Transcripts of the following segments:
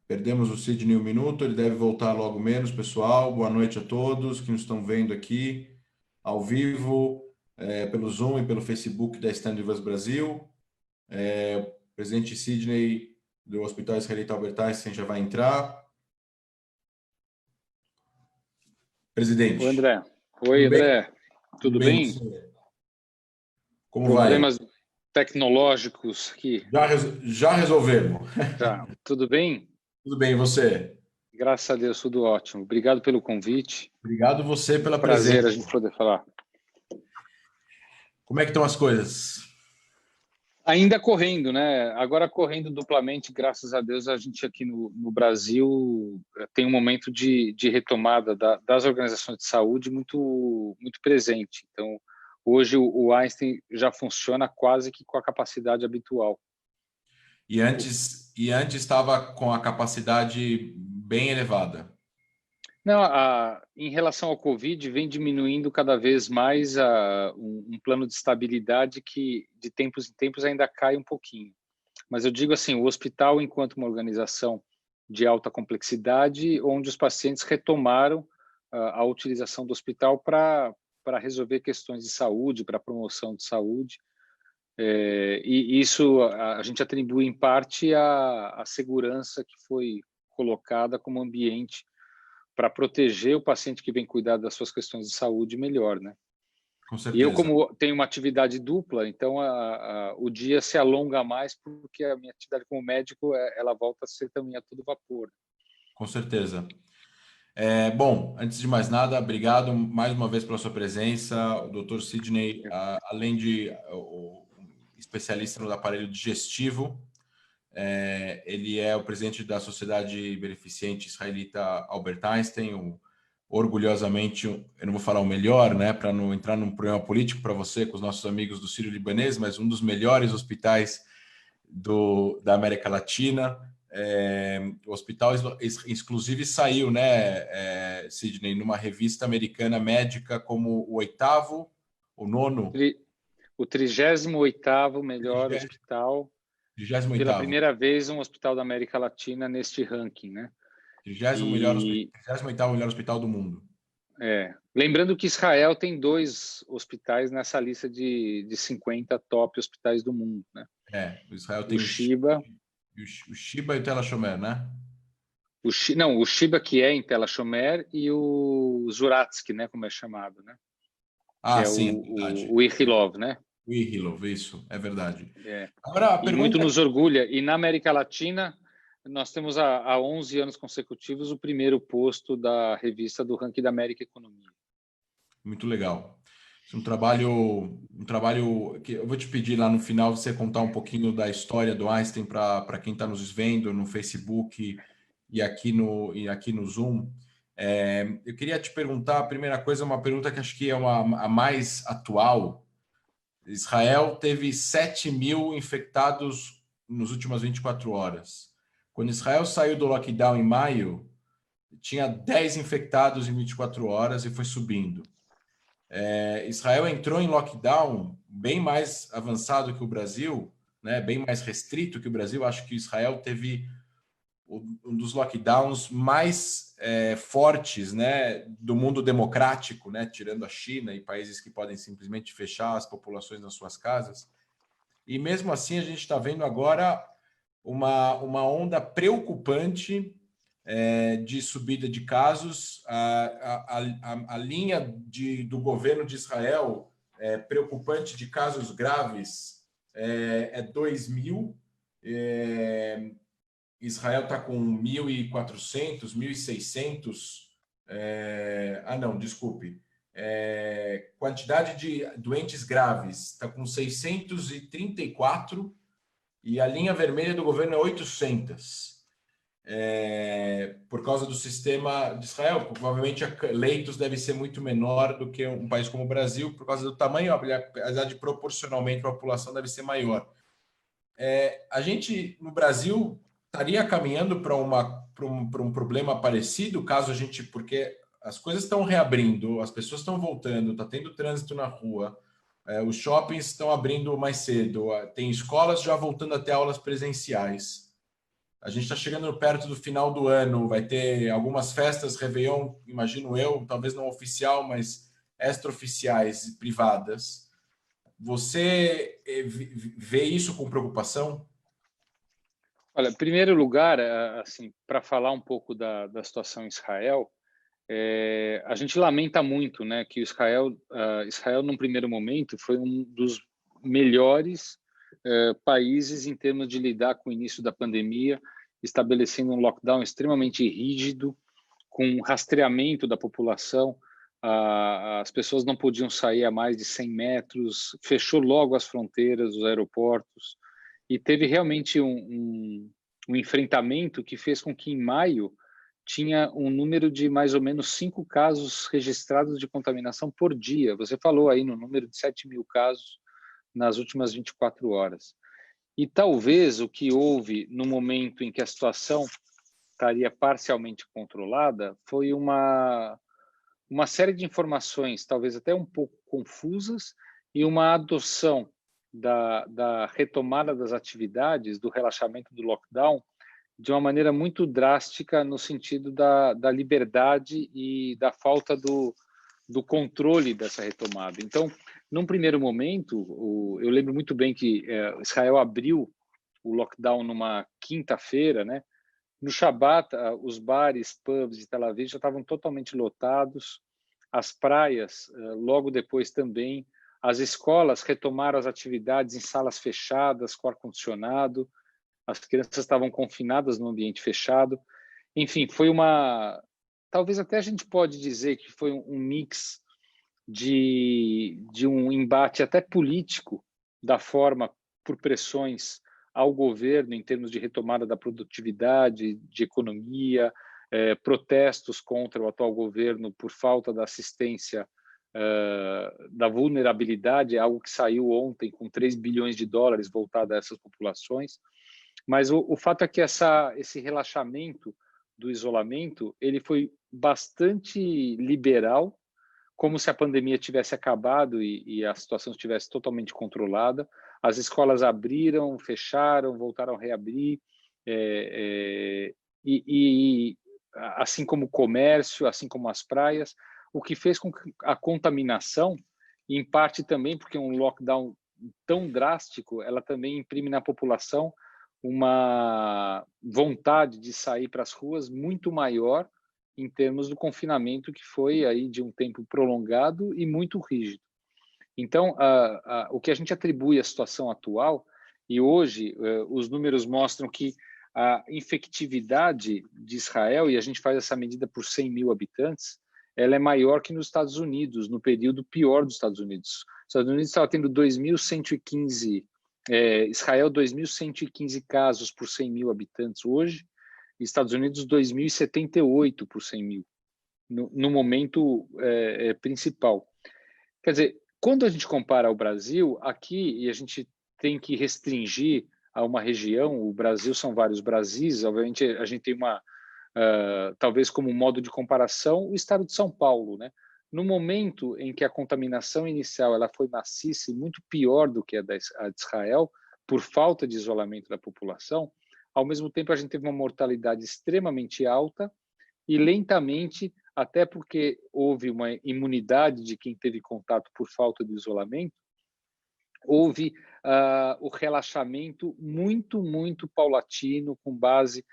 Perdemos o Sidney um minuto, ele deve voltar logo menos, pessoal. Boa noite a todos que nos estão vendo aqui ao vivo, pelo Zoom e pelo Facebook da Stand With Us Brasil. O presidente Sidney do Hospital Israelita Albert Einstein já vai entrar. Oi, Presidente, André. Oi, tudo bem? André. Tudo Tudo bem, bem? você? Como vai? Problemas tecnológicos aqui. Já resolvemos. Já. Tudo bem? Tudo bem, e você? Graças a Deus, tudo ótimo. Obrigado pelo convite. Obrigado você Muito pela prazer presença. a gente poder falar. Como é que estão as coisas? Ainda correndo, né? Agora correndo duplamente, graças a Deus, a gente aqui no Brasil tem um momento de retomada das organizações de saúde muito presente. Então, hoje o Einstein já funciona quase que com a capacidade habitual. E antes estava com a capacidade bem elevada. Não, em relação ao Covid, vem diminuindo cada vez mais um plano de estabilidade que, de tempos em tempos, ainda cai um pouquinho. Mas eu digo assim, o hospital, enquanto uma organização de alta complexidade, onde os pacientes retomaram a utilização do hospital para resolver questões de saúde, para promoção de saúde. E isso a gente atribui, em parte, à segurança que foi colocada como ambiente para proteger o paciente que vem cuidar das suas questões de saúde melhor, né? Com E eu, certeza. como tenho uma atividade dupla, então o dia se alonga mais porque a minha atividade como médico, ela volta a ser também a todo vapor. Com certeza. Bom, antes de mais nada, obrigado mais uma vez pela sua presença. O Dr. Sidney, além de especialista no aparelho digestivo, ele é o presidente da Sociedade Beneficente Israelita Albert Einstein, orgulhosamente, eu não vou falar o melhor, né, para não entrar num problema político para você, com os nossos amigos do Sírio-Libanês, mas um dos melhores hospitais da América Latina. O hospital, inclusive, saiu, né, Sidney, numa revista americana médica como o oitavo, o nono, O 38º melhor hospital, pela 38º, primeira vez um hospital da América Latina neste ranking, né? 38º melhor hospital do mundo. Lembrando que Israel tem 2 hospitais nessa lista de 50 top hospitais do mundo, né? O Israel O tem Shiba, o Shiba e o Tel HaShomer, né? o Shiba, que é em Tel HaShomer, e o Zuratsky, né, como é chamado, né? Que é Sim, é verdade. o Ichilov, né? O Ihilov, isso, é verdade. Agora, a E muito pergunta... nos orgulha. E na América Latina, nós temos há 11 anos consecutivos o primeiro posto da revista do ranking da América Economia. Muito legal. Um trabalho que eu vou te pedir lá no final você contar um pouquinho da história do Einstein para quem está nos vendo no Facebook e aqui no Zoom. Eu queria te perguntar, a primeira coisa, uma pergunta que acho que é a mais atual. Israel teve 7.000 infectados nas últimas 24 horas. Quando Israel saiu do lockdown em maio, tinha 10 infectados em 24 horas e foi subindo. Israel entrou em lockdown bem mais avançado que o Brasil, né, bem mais restrito que o Brasil. Acho que Israel teve um dos lockdowns mais fortes, né, do mundo democrático, né, tirando a China e países que podem simplesmente fechar as populações nas suas casas. E mesmo assim a gente está vendo agora uma onda preocupante de subida de casos. A linha do governo de Israel preocupante de casos graves é 2.000. Israel está com 1.400, 1.600. Não, desculpe. Quantidade de doentes graves está com 634 e a linha vermelha do governo é 800. Por causa do sistema de Israel, provavelmente leitos deve ser muito menor do que um país como o Brasil, por causa do tamanho, apesar de proporcionalmente a população deve ser maior. A gente, no Brasil, estaria caminhando para um problema parecido, caso a gente... Porque as coisas estão reabrindo, as pessoas estão voltando, está tendo trânsito na rua, os shoppings estão abrindo mais cedo, tem escolas já voltando a ter aulas presenciais. A gente está chegando perto do final do ano, vai ter algumas festas, Réveillon, imagino eu, talvez não oficial, mas extraoficiais e privadas. Você vê isso com preocupação? Olha, em primeiro lugar, assim, para falar um pouco da situação em Israel, a gente lamenta muito, né, que Israel, num primeiro momento, foi um dos melhores países em termos de lidar com o início da pandemia, estabelecendo um lockdown extremamente rígido, com rastreamento da população. As pessoas não podiam sair a mais de 100 metros, fechou logo as fronteiras, os aeroportos, e teve realmente um enfrentamento que fez com que, em maio, tinha um número de mais ou menos 5 casos registrados de contaminação por dia. Você falou aí no número de 7 mil casos nas últimas 24 horas. E talvez o que houve no momento em que a situação estaria parcialmente controlada foi uma série de informações, talvez até um pouco confusas, e uma adoção da retomada das atividades, do relaxamento do lockdown, de uma maneira muito drástica no sentido da liberdade e da falta do controle dessa retomada. Então, num primeiro momento, eu lembro muito bem que Israel abriu o lockdown numa quinta-feira, né? No Shabat, os bares, pubs de Tel Aviv já estavam totalmente lotados, as praias, logo depois também, as escolas retomaram as atividades em salas fechadas, com ar-condicionado, as crianças estavam confinadas no ambiente fechado. Enfim, foi talvez até a gente pode dizer que foi um mix de um embate até político, da forma por pressões ao governo em termos de retomada da produtividade, de economia, protestos contra o atual governo por falta da assistência da vulnerabilidade, algo que saiu ontem com 3 bilhões de dólares voltado a essas populações. Mas o fato é que esse relaxamento do isolamento ele foi bastante liberal, como se a pandemia tivesse acabado e a situação estivesse totalmente controlada. As escolas abriram, fecharam, voltaram a reabrir, e assim como o comércio, assim como as praias, o que fez com que a contaminação, em parte também porque um lockdown tão drástico, ela também imprime na população uma vontade de sair para as ruas muito maior em termos do confinamento que foi aí de um tempo prolongado e muito rígido. Então, o que a gente atribui à situação atual, e hoje os números mostram que a infectividade de Israel, e a gente faz essa medida por 100 mil habitantes, ela é maior que nos Estados Unidos, no período pior dos Estados Unidos. Os Estados Unidos estava tendo 2.115, Israel 2.115 casos por 100 mil habitantes hoje, Estados Unidos 2.078 por 100 mil, no momento principal. Quer dizer, quando a gente compara ao Brasil, aqui, e a gente tem que restringir a uma região, o Brasil são vários Brasis, obviamente a gente tem talvez como modo de comparação, o estado de São Paulo, né? No momento em que a contaminação inicial ela foi maciça e muito pior do que a de Israel, por falta de isolamento da população, ao mesmo tempo a gente teve uma mortalidade extremamente alta e lentamente, até porque houve uma imunidade de quem teve contato por falta de isolamento, houve o relaxamento muito paulatino, com base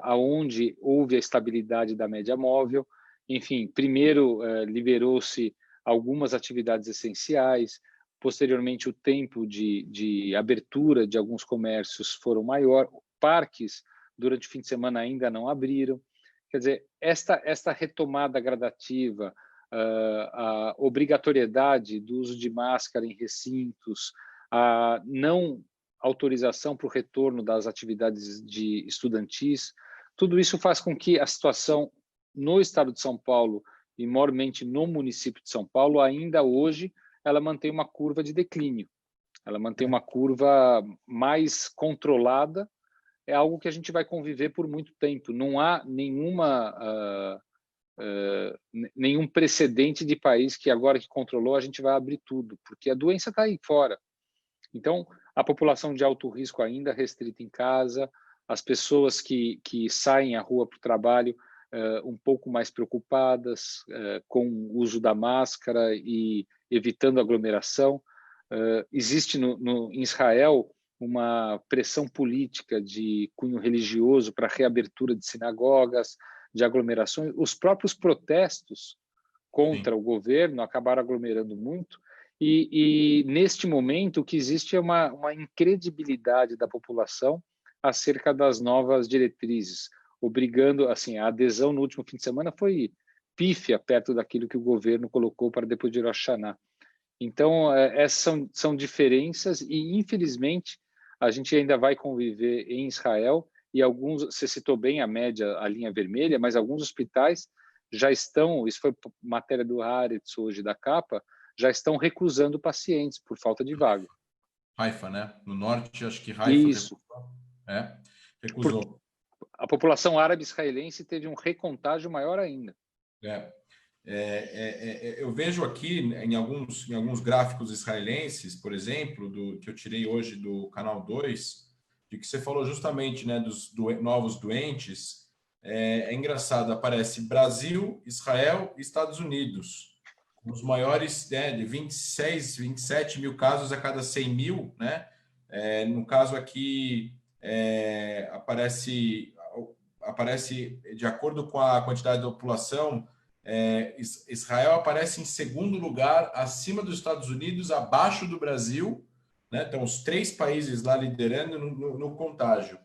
aonde houve a estabilidade da média móvel. Enfim, primeiro liberou-se algumas atividades essenciais, posteriormente o tempo de abertura de alguns comércios foram maior, parques durante o fim de semana ainda não abriram. Quer dizer, esta retomada gradativa, a obrigatoriedade do uso de máscara em recintos, a não autorização para o retorno das atividades de estudantis, tudo isso faz com que a situação no estado de São Paulo e maiormente no município de São Paulo, ainda hoje, ela mantém uma curva de declínio. Ela mantém uma curva mais controlada, é algo que a gente vai conviver por muito tempo. Não há nenhum precedente de país que agora que controlou a gente vai abrir tudo, porque a doença está aí fora. Então, a população de alto risco ainda restrita em casa, as pessoas que saem à rua para o trabalho um pouco mais preocupadas com o uso da máscara e evitando aglomeração. Existe em Israel uma pressão política de cunho religioso para a reabertura de sinagogas, de aglomerações. Os próprios protestos contra o governo acabaram aglomerando muito. E neste momento, o que existe é uma incredibilidade da população acerca das novas diretrizes, obrigando, assim, a adesão no último fim de semana foi pífia perto daquilo que o governo colocou para depois de Rosh Hashanah. Então, essas são diferenças e, infelizmente, a gente ainda vai conviver em Israel e alguns, você citou bem a média, a linha vermelha, mas alguns hospitais já estão, isso foi matéria do Haaretz hoje, da capa, já estão recusando pacientes por falta de vaga. Haifa, né? No norte, acho que Haifa Isso. Recusou. A população árabe israelense teve um recontágio maior ainda. Eu vejo aqui em alguns gráficos israelenses, por exemplo, que eu tirei hoje do Canal 2, de que você falou justamente, né, dos novos doentes. É engraçado, aparece Brasil, Israel e Estados Unidos, os maiores, né, de 26, 27 mil casos a cada 100 mil, né? No caso aqui, aparece, de acordo com a quantidade da população, Israel aparece em segundo lugar, acima dos Estados Unidos, abaixo do Brasil, né? Então, os 3 países lá liderando no contágio.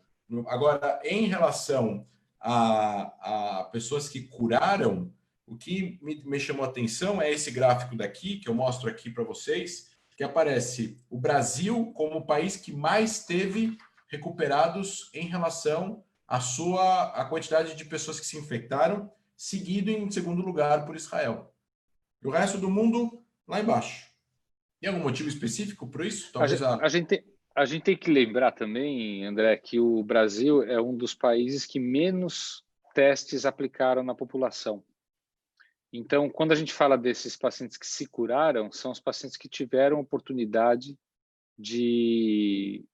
Agora, em relação a pessoas que curaram, o que me chamou a atenção é esse gráfico daqui, que eu mostro aqui para vocês, que aparece o Brasil como o país que mais teve recuperados em relação à quantidade de pessoas que se infectaram, seguido em segundo lugar por Israel. E o resto do mundo, lá embaixo. Tem algum motivo específico por isso? Talvez a gente tem que lembrar também, André, que o Brasil é um dos países que menos testes aplicaram na população. Então, quando a gente fala desses pacientes que se curaram, são os pacientes que tiveram oportunidade de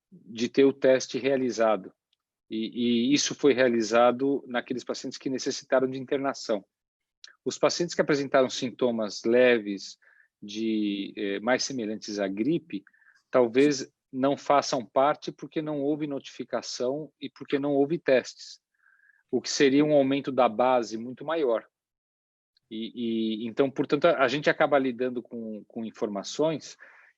ter o teste realizado. E isso foi realizado naqueles pacientes que necessitaram de internação. Os pacientes que apresentaram sintomas leves, mais semelhantes à gripe, talvez não façam parte porque não houve notificação e porque não houve testes, o que seria um aumento da base muito maior. Então, portanto, a gente acaba lidando com informações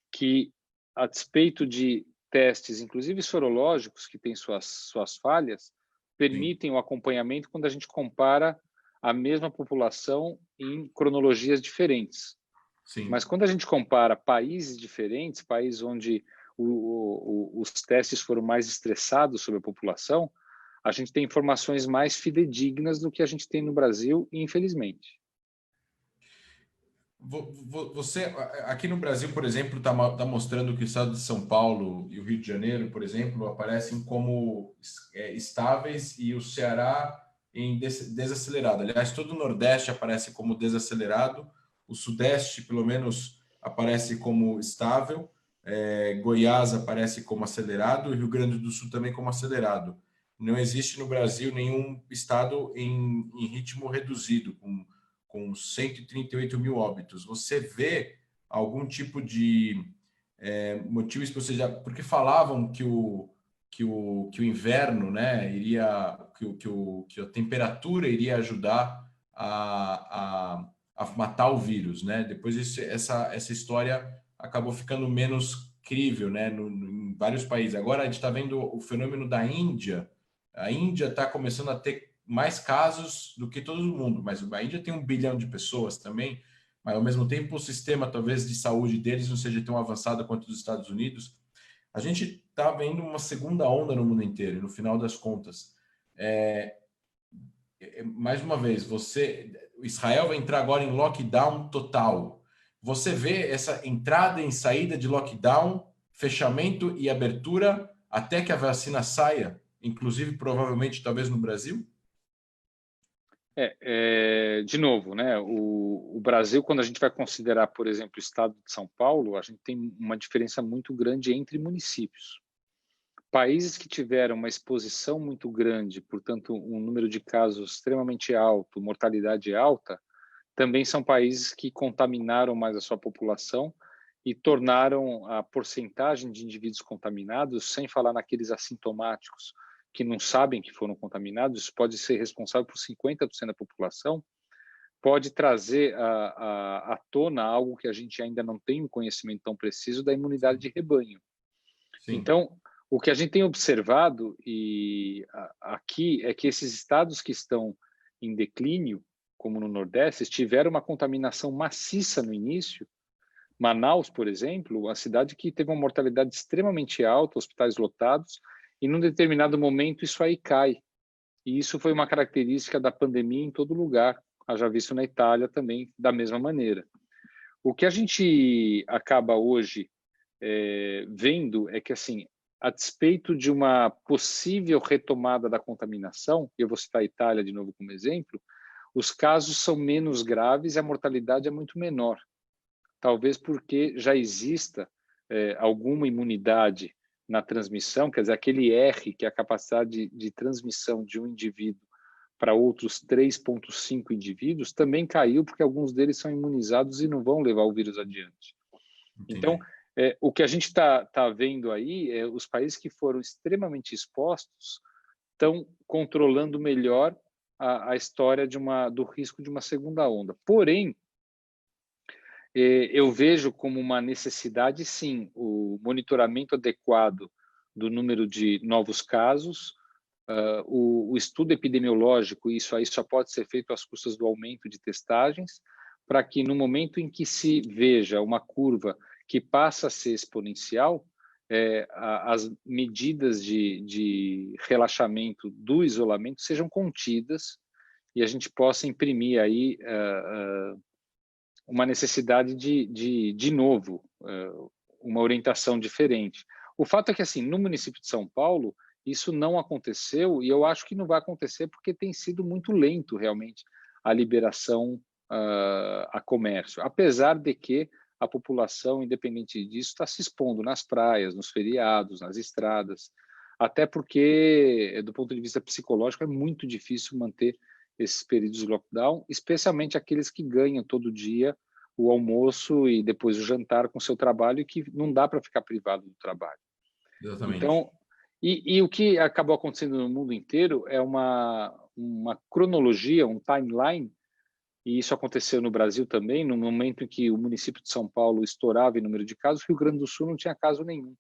que, a despeito de testes, inclusive sorológicos, que têm suas falhas, permitem o acompanhamento quando a gente compara a mesma população em cronologias diferentes. Sim. Mas quando a gente compara países diferentes, países onde os testes foram mais estressados sobre a população, a gente tem informações mais fidedignas do que a gente tem no Brasil, infelizmente. Você, aqui no Brasil, por exemplo, está mostrando que o estado de São Paulo e o Rio de Janeiro, por exemplo, aparecem como estáveis e o Ceará em desacelerado. Aliás, todo o Nordeste aparece como desacelerado, o Sudeste, pelo menos, aparece como estável, Goiás aparece como acelerado e Rio Grande do Sul também como acelerado. Não existe no Brasil nenhum estado em ritmo reduzido, com 138 mil óbitos. Você vê algum tipo de motivo específico? Porque falavam que o inverno, né, que a temperatura iria ajudar a matar o vírus, né? Depois essa história acabou ficando menos crível, né, em vários países. Agora a gente está vendo o fenômeno da Índia. A Índia está começando a ter mais casos do que todo mundo, mas a Índia tem 1 bilhão de pessoas também, mas ao mesmo tempo o sistema talvez de saúde deles não seja tão avançado quanto dos Estados Unidos. A gente está vendo uma segunda onda no mundo inteiro, no final das contas. Mais uma vez, Israel vai entrar agora em lockdown total. Você vê essa entrada e saída de lockdown, fechamento e abertura até que a vacina saia, inclusive provavelmente talvez no Brasil? De novo, né? O Brasil, quando a gente vai considerar, por exemplo, o estado de São Paulo, a gente tem uma diferença muito grande entre municípios. países que tiveram uma exposição muito grande, portanto, um número de casos extremamente alto, mortalidade alta, também são países que contaminaram mais a sua população e tornaram a porcentagem de indivíduos contaminados, sem falar naqueles assintomáticos que não sabem que foram contaminados, isso pode ser responsável por 50% da população, pode trazer à tona algo que a gente ainda não tem um conhecimento tão preciso da imunidade de rebanho. Sim. Então, o que a gente tem observado aqui é que esses estados que estão em declínio, como no Nordeste, tiveram uma contaminação maciça no início. Manaus, por exemplo, uma cidade que teve uma mortalidade extremamente alta, hospitais lotados, e num determinado momento isso aí cai. E isso foi uma característica da pandemia em todo lugar, haja visto na Itália também, da mesma maneira. O que a gente acaba hoje vendo é que, assim, a despeito de uma possível retomada da contaminação, eu vou citar a Itália de novo como exemplo, os casos são menos graves e a mortalidade é muito menor. Talvez porque já exista alguma imunidade na transmissão, quer dizer, aquele R, que é a capacidade de transmissão de um indivíduo para outros 3,5 indivíduos, também caiu, porque alguns deles são imunizados e não vão levar o vírus adiante. Entendi. Então, o que a gente está vendo aí é os países que foram extremamente expostos estão controlando melhor a história do risco de uma segunda onda. Porém, eu vejo como uma necessidade, sim, o monitoramento adequado do número de novos casos, o estudo epidemiológico, isso aí só pode ser feito às custas do aumento de testagens, para que no momento em que se veja uma curva que passa a ser exponencial, as medidas de relaxamento do isolamento sejam contidas e a gente possa imprimir aí uma necessidade de novo, uma orientação diferente. O fato é que, assim, no município de São Paulo, isso não aconteceu e eu acho que não vai acontecer porque tem sido muito lento, realmente, a liberação a comércio. Apesar de que a população, independente disso, está se expondo nas praias, nos feriados, nas estradas, até porque, do ponto de vista psicológico, é muito difícil manter esses períodos de lockdown, especialmente aqueles que ganham todo dia o almoço e depois o jantar com seu trabalho e que não dá para ficar privado do trabalho. Exatamente. Então, e o que acabou acontecendo no mundo inteiro é uma cronologia, um timeline, e isso aconteceu no Brasil também, no momento em que o município de São Paulo estourava em número de casos, o Rio Grande do Sul não tinha caso nenhum.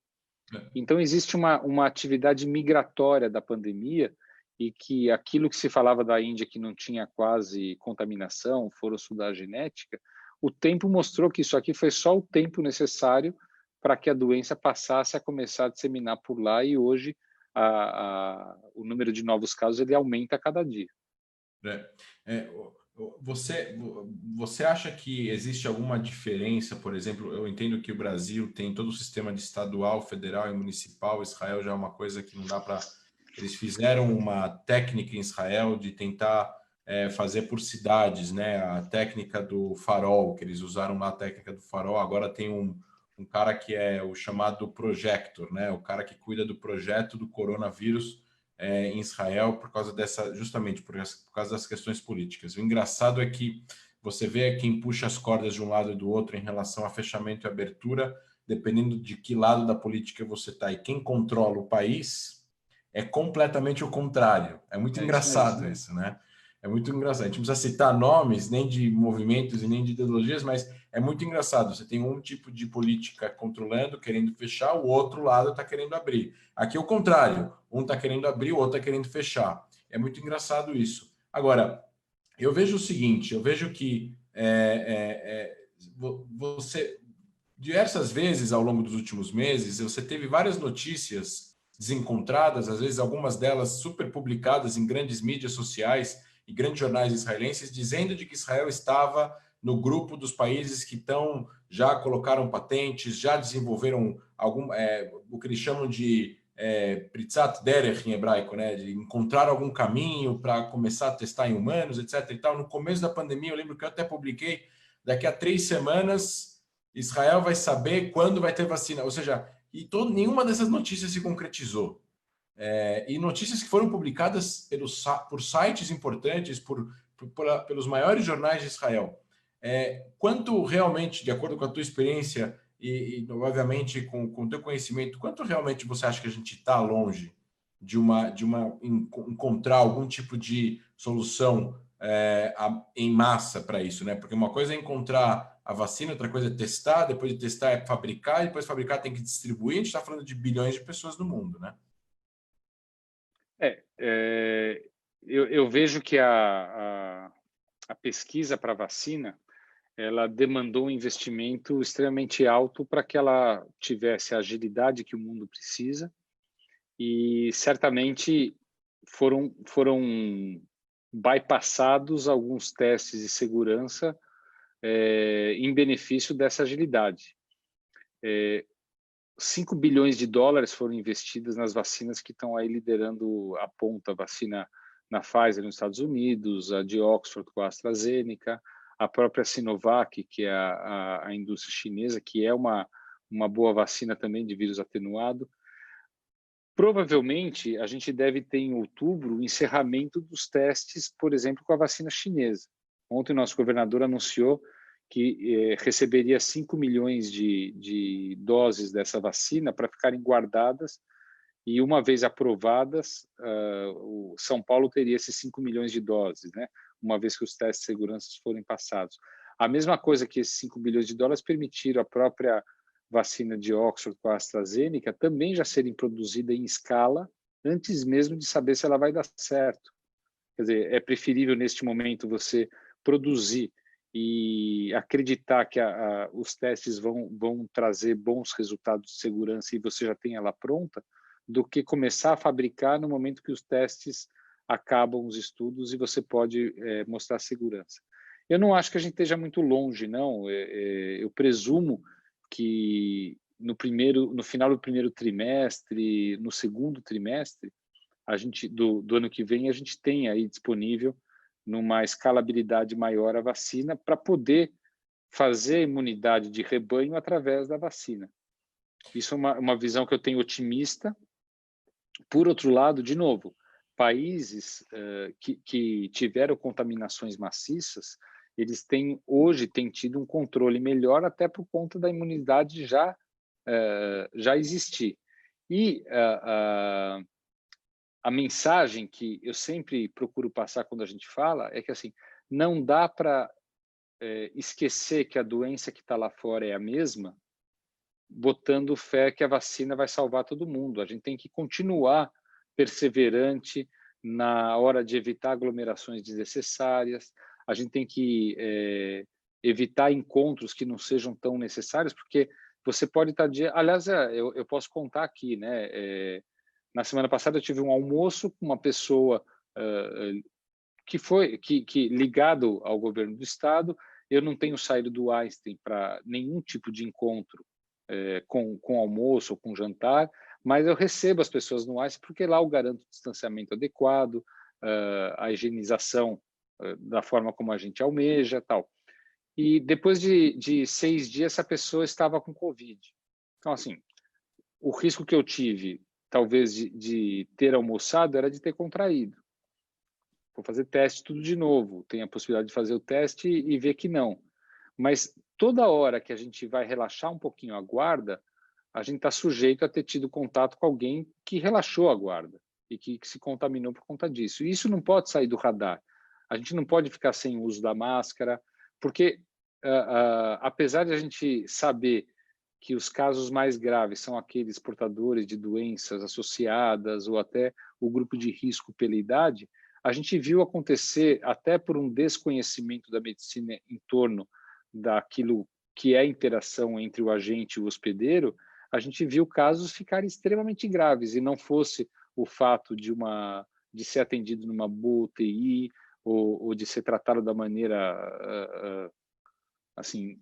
Então, existe uma atividade migratória da pandemia e que aquilo que se falava da Índia que não tinha quase contaminação, fora estudar a genética, o tempo mostrou que isso aqui foi só o tempo necessário para que a doença passasse a começar a disseminar por lá e hoje o número de novos casos ele aumenta a cada dia. Você acha que existe alguma diferença, por exemplo, eu entendo que o Brasil tem todo o sistema de estadual, federal e municipal, Israel já é uma coisa que não dá para... Eles fizeram uma técnica em Israel de tentar fazer por cidades, né? A técnica do farol, que eles usaram lá a técnica do farol, agora tem um cara que é o chamado projector, né? O cara que cuida do projeto do coronavírus em Israel por causa justamente por causa das questões políticas. O engraçado é que você vê quem puxa as cordas de um lado e do outro em relação a fechamento e abertura, dependendo de que lado da política você está. E quem controla o país é completamente o contrário. É muito engraçado isso, né? É muito engraçado. A gente não precisa citar nomes, nem de movimentos e nem de ideologias, mas é muito engraçado. Você tem um tipo de política controlando, querendo fechar, o outro lado está querendo abrir. Aqui é o contrário. Um está querendo abrir, o outro está querendo fechar. É muito engraçado isso. Agora, eu vejo o seguinte, eu vejo que você, diversas vezes ao longo dos últimos meses, você teve várias notícias desencontradas, às vezes algumas delas super publicadas em grandes mídias sociais e grandes jornais israelenses, dizendo de que Israel estava no grupo dos países que já colocaram patentes, já desenvolveram o que eles chamam de Pritzat Derech em hebraico, né? De encontrar algum caminho para começar a testar em humanos, etc. E tal. No começo da pandemia, eu lembro que eu até publiquei, daqui a 3 semanas, Israel vai saber quando vai ter vacina. Ou seja, nenhuma dessas notícias se concretizou. E notícias que foram publicadas por sites importantes, pelos maiores jornais de Israel. Quanto realmente, de acordo com a tua experiência obviamente, com o teu conhecimento, quanto realmente você acha que a gente está longe de encontrar algum tipo de solução em massa para isso, né? Porque uma coisa é encontrar a vacina, outra coisa é testar, depois de testar é fabricar, e depois fabricar tem que distribuir. A gente está falando de bilhões de pessoas no mundo, né? Eu vejo que a pesquisa para vacina, ela demandou um investimento extremamente alto para que ela tivesse a agilidade que o mundo precisa, e certamente foram bypassados alguns testes de segurança em benefício dessa agilidade. 5 bilhões de dólares foram investidos nas vacinas que estão aí liderando a ponta, a vacina na Pfizer nos Estados Unidos, a de Oxford com a AstraZeneca, a própria Sinovac, que é a indústria chinesa, que é uma boa vacina também de vírus atenuado. Provavelmente, a gente deve ter em outubro o encerramento dos testes, por exemplo, com a vacina chinesa. Ontem, o nosso governador anunciou que receberia 5 milhões de doses dessa vacina para ficarem guardadas, e uma vez aprovadas, o São Paulo teria esses 5 milhões de doses, né? Uma vez que os testes de segurança forem passados. A mesma coisa que esses 5 bilhões de dólares permitiram a própria vacina de Oxford com a AstraZeneca também já serem produzida em escala antes mesmo de saber se ela vai dar certo. Quer dizer, é preferível neste momento você produzir e acreditar que os testes vão trazer bons resultados de segurança e você já tem ela pronta, do que começar a fabricar no momento que os testes acabam os estudos e você pode mostrar segurança. Eu não acho que a gente esteja muito longe, não. Eu presumo que no final do primeiro trimestre, no segundo trimestre, do ano que vem, a gente tem aí disponível, numa escalabilidade maior, a vacina para poder fazer a imunidade de rebanho através da vacina. Isso é uma visão que eu tenho otimista. Por outro lado, de novo, países que tiveram contaminações maciças, eles hoje têm tido um controle melhor, até por conta da imunidade já existir. E a mensagem que eu sempre procuro passar quando a gente fala é que assim, não dá para esquecer que a doença que está lá fora é a mesma, botando fé que a vacina vai salvar todo mundo. A gente tem que continuar perseverante na hora de evitar aglomerações desnecessárias, a gente tem que evitar encontros que não sejam tão necessários, porque você pode estar... Aliás, eu posso contar aqui, né? Na semana passada eu tive um almoço com uma pessoa que ligado ao governo do estado. Eu não tenho saído do Einstein para nenhum tipo de encontro com almoço ou com jantar, mas eu recebo as pessoas no Einstein porque lá eu garanto o distanciamento adequado, a higienização da forma como a gente almeja, tal. E depois de 6 dias, essa pessoa estava com Covid. Então, assim, o risco que eu tive, talvez, de ter almoçado era de ter contraído. Vou fazer teste tudo de novo. Tem a possibilidade de fazer o teste e ver que não. Mas toda hora que a gente vai relaxar um pouquinho a guarda, a gente está sujeito a ter tido contato com alguém que relaxou a guarda e que se contaminou por conta disso. E isso não pode sair do radar. A gente não pode ficar sem o uso da máscara, porque apesar de a gente saber que os casos mais graves são aqueles portadores de doenças associadas ou até o grupo de risco pela idade, a gente viu acontecer, até por um desconhecimento da medicina em torno daquilo que é a interação entre o agente e o hospedeiro, a gente viu casos ficarem extremamente graves, e não fosse o fato de ser atendido numa boa UTI ou de ser tratado da maneira assim,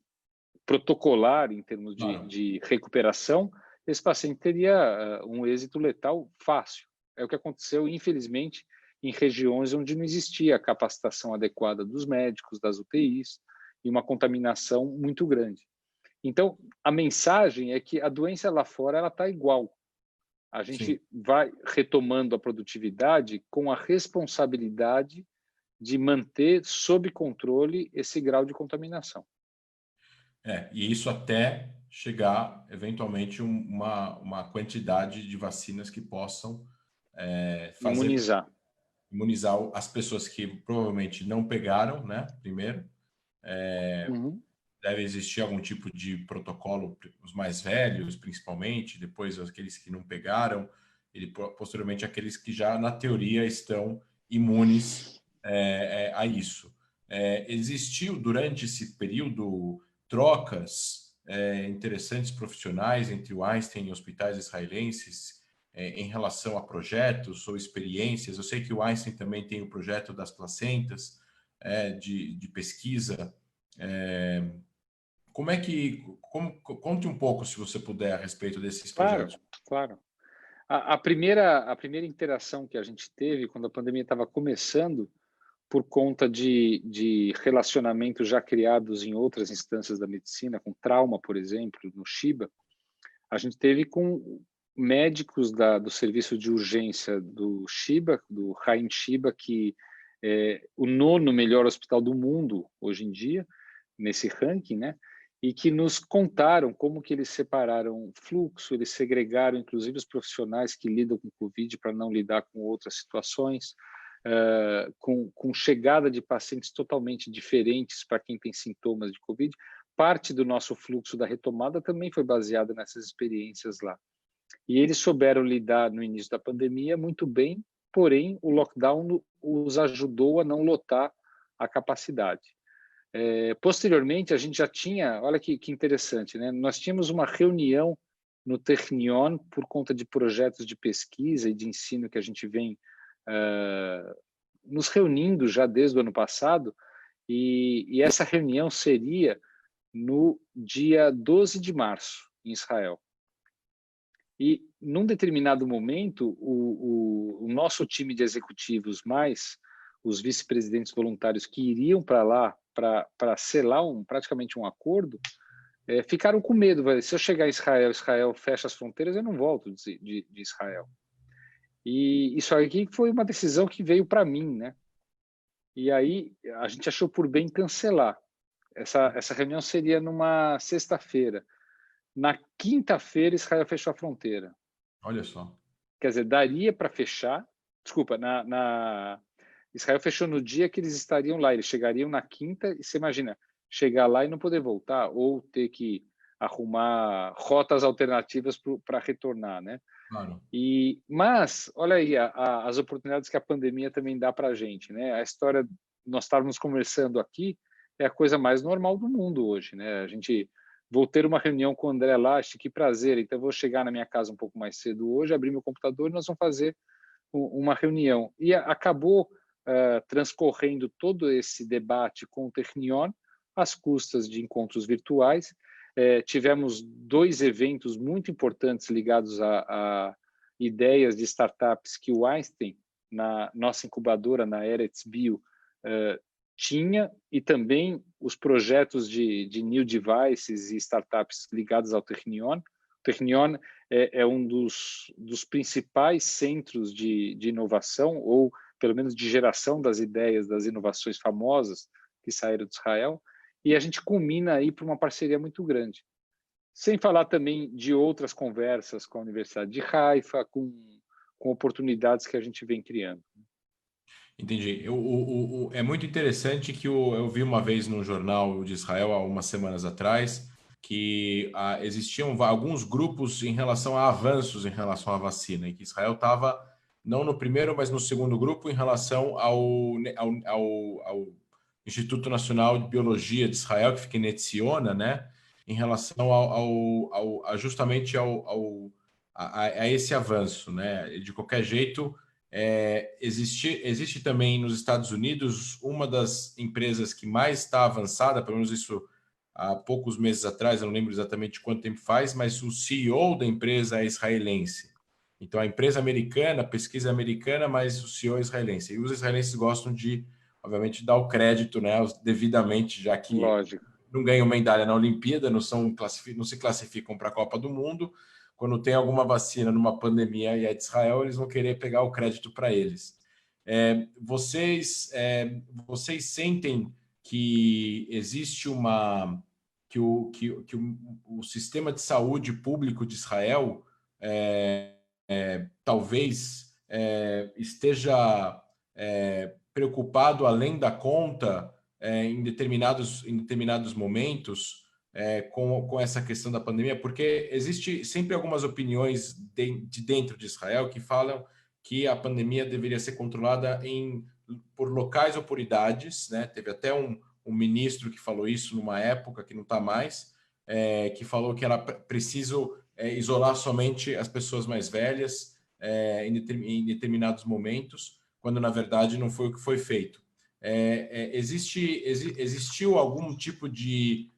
protocolar em termos de recuperação, esse paciente teria um êxito letal fácil. É o que aconteceu, infelizmente, em regiões onde não existia a capacitação adequada dos médicos, das UTIs, e uma contaminação muito grande. Então, a mensagem é que a doença lá fora está igual. A Sim. gente vai retomando a produtividade com a responsabilidade de manter sob controle esse grau de contaminação. E isso até chegar, eventualmente, uma quantidade de vacinas que possam fazer Imunizar. imunizar as pessoas que provavelmente não pegaram, né? Primeiro, Uhum. deve existir algum tipo de protocolo, os mais velhos, principalmente, depois aqueles que não pegaram, e posteriormente aqueles que já, na teoria, estão imunes a isso. Existiu, durante esse período, trocas interessantes profissionais entre o Einstein e hospitais israelenses em relação a projetos ou experiências. Eu sei que o Einstein também tem o projeto das placentas, de pesquisa. Como é que... conte um pouco, se você puder, a respeito desses Claro, projetos. claro. A primeira interação que a gente teve quando a pandemia estava começando, por conta de relacionamentos já criados em outras instâncias da medicina, com trauma, por exemplo, no Shiba, a gente teve com médicos do serviço de urgência do Shiba, do Haim Shiba, que é o nono melhor hospital do mundo hoje em dia, nesse ranking, né? E que nos contaram como que eles separaram fluxo, eles segregaram inclusive os profissionais que lidam com Covid para não lidar com outras situações, com chegada de pacientes totalmente diferentes para quem tem sintomas de Covid. Parte do nosso fluxo da retomada também foi baseada nessas experiências lá. E eles souberam lidar no início da pandemia muito bem, porém o lockdown os ajudou a não lotar a capacidade. Posteriormente, a gente já tinha, olha que interessante, né? Nós tínhamos uma reunião no Technion por conta de projetos de pesquisa e de ensino que a gente vem nos reunindo já desde o ano passado, e essa reunião seria no dia 12 de março, em Israel. E, num determinado momento, o nosso time de executivos, mais os vice-presidentes voluntários que iriam para lá para selar praticamente um acordo, ficaram com medo. Se eu chegar em Israel, Israel fecha as fronteiras, eu não volto de Israel. E isso aqui foi uma decisão que veio para mim, né? E aí a gente achou por bem cancelar. Essa reunião seria numa sexta-feira. Na quinta-feira, Israel fechou a fronteira. Olha só. Quer dizer, daria para fechar. Desculpa, Israel fechou no dia que eles estariam lá. Eles chegariam na quinta e você imagina, chegar lá e não poder voltar, ou ter que arrumar rotas alternativas para retornar, né? Claro. Mas, olha aí, as oportunidades que a pandemia também dá para a gente, né? A história, nós estávamos conversando aqui, é a coisa mais normal do mundo hoje, né? A gente, vou ter uma reunião com o André Lache, que prazer, então vou chegar na minha casa um pouco mais cedo hoje, abrir meu computador e nós vamos fazer uma reunião. E acabou transcorrendo todo esse debate com o Technion, às custas de encontros virtuais. Tivemos 2 eventos muito importantes ligados a ideias de startups que o Einstein, na nossa incubadora, na Eretz Bio, tinha, e também os projetos de new devices e startups ligados ao Technion. O Technion é um dos principais centros de inovação, ou pelo menos de geração das ideias, das inovações famosas que saíram de Israel, e a gente culmina aí para uma parceria muito grande. Sem falar também de outras conversas com a Universidade de Haifa, com oportunidades que a gente vem criando. Entendi. É muito interessante que eu vi uma vez no jornal de Israel, há umas semanas atrás, que existiam alguns grupos em relação a avanços em relação à vacina, e que Israel estava não no primeiro, mas no segundo grupo em relação ao Instituto Nacional de Biologia de Israel, que fica em Netziona, né? Em relação justamente a esse avanço, né? De qualquer jeito, existe também nos Estados Unidos uma das empresas que mais está avançada, pelo menos isso há poucos meses atrás, eu não lembro exatamente quanto tempo faz, mas o CEO da empresa é israelense. Então, a empresa americana, pesquisa americana, mas o CEO é israelense. E os israelenses gostam de, obviamente, dar o crédito, né, devidamente, já que Lógico. não ganham medalha na Olimpíada, não se classificam para a Copa do Mundo, quando tem alguma vacina numa pandemia e é de Israel, eles vão querer pegar o crédito para eles. Vocês sentem que existe o sistema de saúde público de Israel talvez esteja preocupado além da conta em determinados momentos com essa questão da pandemia, porque existe sempre algumas opiniões de dentro de Israel que falam que a pandemia deveria ser controlada por locais ou por idades, né? Teve até um ministro que falou isso numa época que não está mais, que falou que era preciso isolar somente as pessoas mais velhas em determinados momentos, quando na verdade não foi o que foi feito. Existiu algum tipo de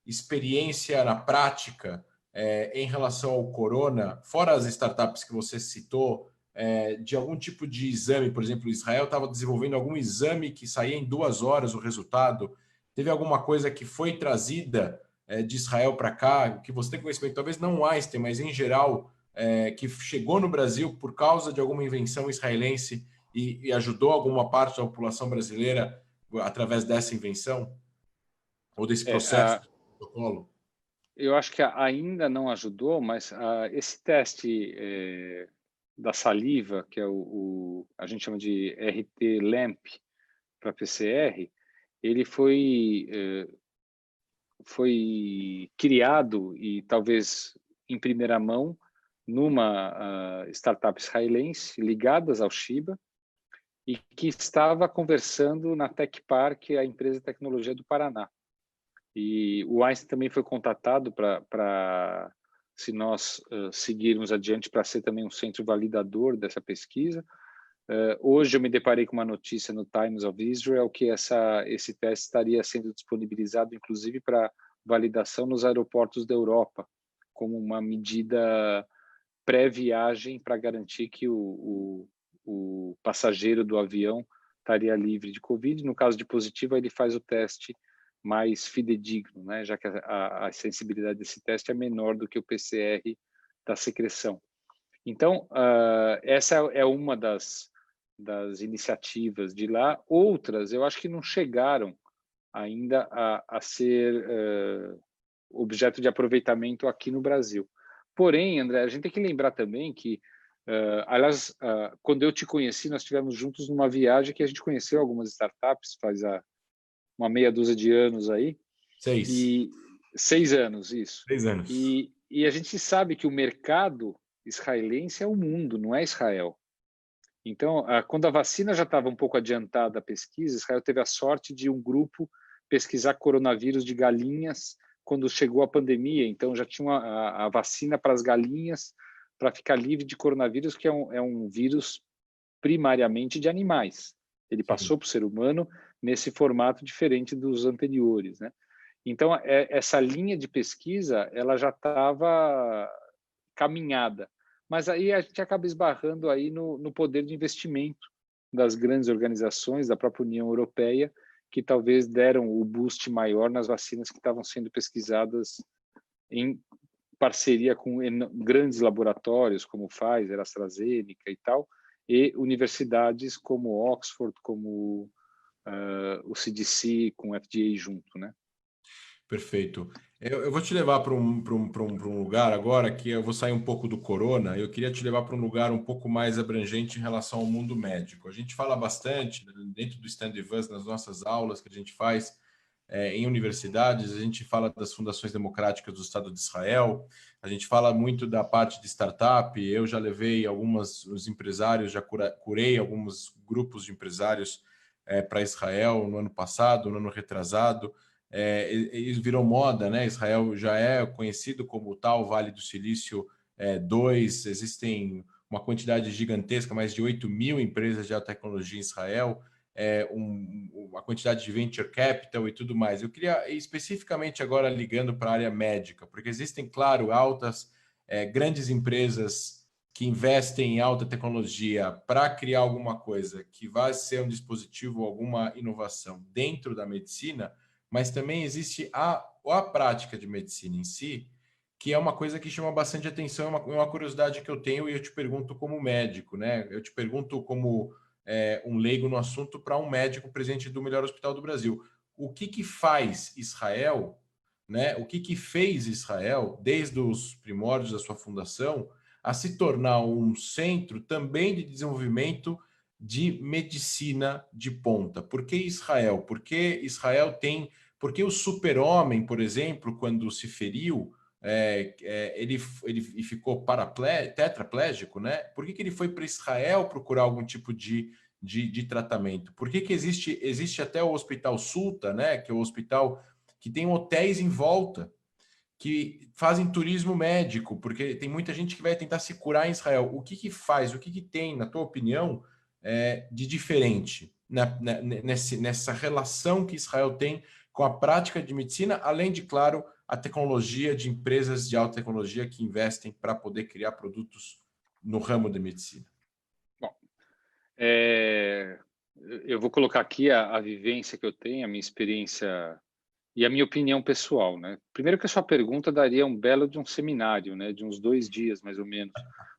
experiência na prática em relação ao corona, fora as startups que você citou, de algum tipo de exame? Por exemplo, Israel estava desenvolvendo algum exame que saía em 2 horas o resultado. Teve alguma coisa que foi trazida de Israel para cá, que você tem conhecimento, talvez não Einstein, mas em geral, que chegou no Brasil por causa de alguma invenção israelense e ajudou alguma parte da população brasileira através dessa invenção? Ou desse processo de protocolo? Eu acho que ainda não ajudou, mas esse teste da saliva, que é a gente chama de RT-LAMP para PCR, ele foi criado e talvez em primeira mão numa startup israelense ligadas ao Shiba e que estava conversando na Tech Park, a empresa de tecnologia do Paraná. E o Einstein também foi contatado para se nós seguirmos adiante, para ser também um centro validador dessa pesquisa. Hoje eu me deparei com uma notícia no Times of Israel que esse teste estaria sendo disponibilizado, inclusive, para validação nos aeroportos da Europa, como uma medida pré-viagem para garantir que o passageiro do avião estaria livre de Covid. No caso de positivo, ele faz o teste mais fidedigno, né? Já que a sensibilidade desse teste é menor do que o PCR da secreção. Então, essa é uma das iniciativas de lá. Outras, eu acho que não chegaram ainda a ser objeto de aproveitamento aqui no Brasil. Porém, André, a gente tem que lembrar também que, aliás, quando eu te conheci, nós estivemos juntos numa viagem que a gente conheceu algumas startups, faz uma meia dúzia de anos aí. 6 anos, isso. 6 anos. E a gente sabe que o mercado israelense é o mundo, não é Israel. Então, quando a vacina já estava um pouco adiantada a pesquisa, Israel teve a sorte de um grupo pesquisar coronavírus de galinhas quando chegou a pandemia. Então, já tinha a vacina para as galinhas para ficar livre de coronavírus, que é um vírus primariamente de animais. Ele passou para o ser humano nesse formato diferente dos anteriores, né? Então, essa linha de pesquisa ela já estava caminhada. Mas aí a gente acaba esbarrando aí no poder de investimento das grandes organizações, da própria União Europeia, que talvez deram o boost maior nas vacinas que estavam sendo pesquisadas em parceria com grandes laboratórios, como Pfizer, AstraZeneca e tal, e universidades como Oxford, como o CDC, com o FDA junto, né? Perfeito. Eu vou te levar para um lugar agora que eu vou sair um pouco do corona. Eu queria te levar para um lugar um pouco mais abrangente em relação ao mundo médico. A gente fala bastante dentro do Stand With Us, nas nossas aulas que a gente faz em universidades, a gente fala das fundações democráticas do Estado de Israel, a gente fala muito da parte de startup. Eu já levei os empresários, já curei alguns grupos de empresários para Israel no ano passado, no ano retrasado. Isso virou moda, né? Israel já é conhecido como tal Vale do Silício 2. Existem uma quantidade gigantesca, mais de 8.000 empresas de alta tecnologia em Israel, uma quantidade de venture capital e tudo mais. Eu queria especificamente agora ligando para a área médica, porque existem, claro, grandes empresas que investem em alta tecnologia para criar alguma coisa que vai ser um dispositivo, alguma inovação dentro da medicina, mas também existe a prática de medicina em si, que é uma coisa que chama bastante atenção, é uma curiosidade que eu tenho e eu te pergunto como médico, né? Eu te pergunto como um leigo no assunto para um médico presidente do melhor hospital do Brasil. O que que faz Israel, né? O que que fez Israel, desde os primórdios da sua fundação, a se tornar um centro também de desenvolvimento de medicina de ponta? Por que Israel? Porque Israel tem... Porque o super-homem, por exemplo, quando se feriu, ele ficou tetraplégico, né? Por que ele foi para Israel procurar algum tipo de tratamento? Por que existe até o Hospital Sulta, né? Que é o hospital que tem hotéis em volta que fazem turismo médico, porque tem muita gente que vai tentar se curar em Israel. O que que faz? O que que tem, na tua opinião, de diferente nessa relação que Israel tem com a prática de medicina, além de, claro, a tecnologia de empresas de alta tecnologia que investem para poder criar produtos no ramo da medicina? Bom, é, eu vou colocar aqui a vivência que eu tenho, a minha experiência e a minha opinião pessoal, né? Primeiro que a sua pergunta daria um belo de um seminário, né? De uns 2 dias, mais ou menos,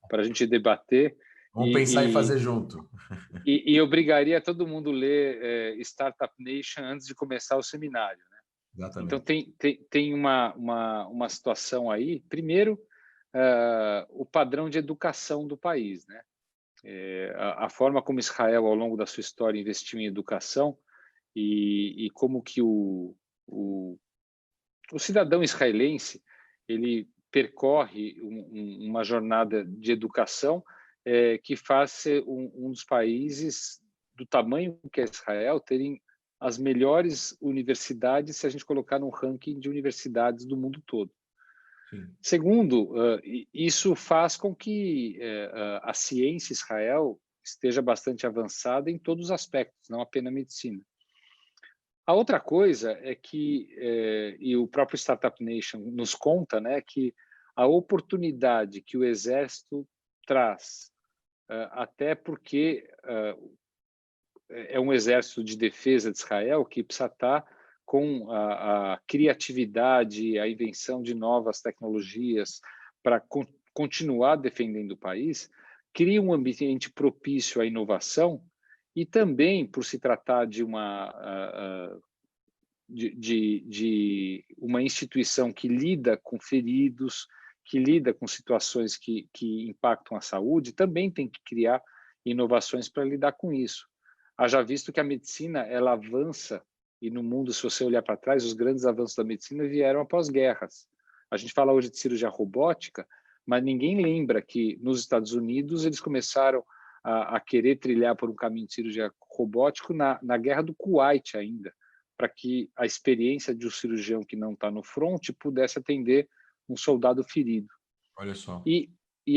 para a gente debater Vamos pensar em fazer junto. e obrigaria todo mundo a ler Startup Nation antes de começar o seminário, né? Então, Exatamente. tem uma situação aí. Primeiro, o padrão de educação do país, né? A forma como Israel, ao longo da sua história, investiu em educação e como que o cidadão israelense ele percorre uma jornada de educação que faz ser um dos países do tamanho que é Israel terem as melhores universidades se a gente colocar no ranking de universidades do mundo todo. Sim. Segundo, isso faz com que a ciência Israel esteja bastante avançada em todos os aspectos, não apenas a medicina. A outra coisa é que, e o próprio Startup Nation nos conta, né, que a oportunidade que o Exército traz, até porque é um exército de defesa de Israel que precisa estar com a criatividade, a invenção de novas tecnologias para continuar defendendo o país, cria um ambiente propício à inovação e também, por se tratar de uma instituição que lida com feridos, que lida com situações que impactam a saúde, também tem que criar inovações para lidar com isso. Haja visto que a medicina ela avança, e no mundo, se você olhar para trás, os grandes avanços da medicina vieram após guerras. A gente fala hoje de cirurgia robótica, mas ninguém lembra que nos Estados Unidos eles começaram a querer trilhar por um caminho de cirurgia robótico na guerra do Kuwait ainda, para que a experiência de um cirurgião que não está no front pudesse atender um soldado ferido. Olha só. E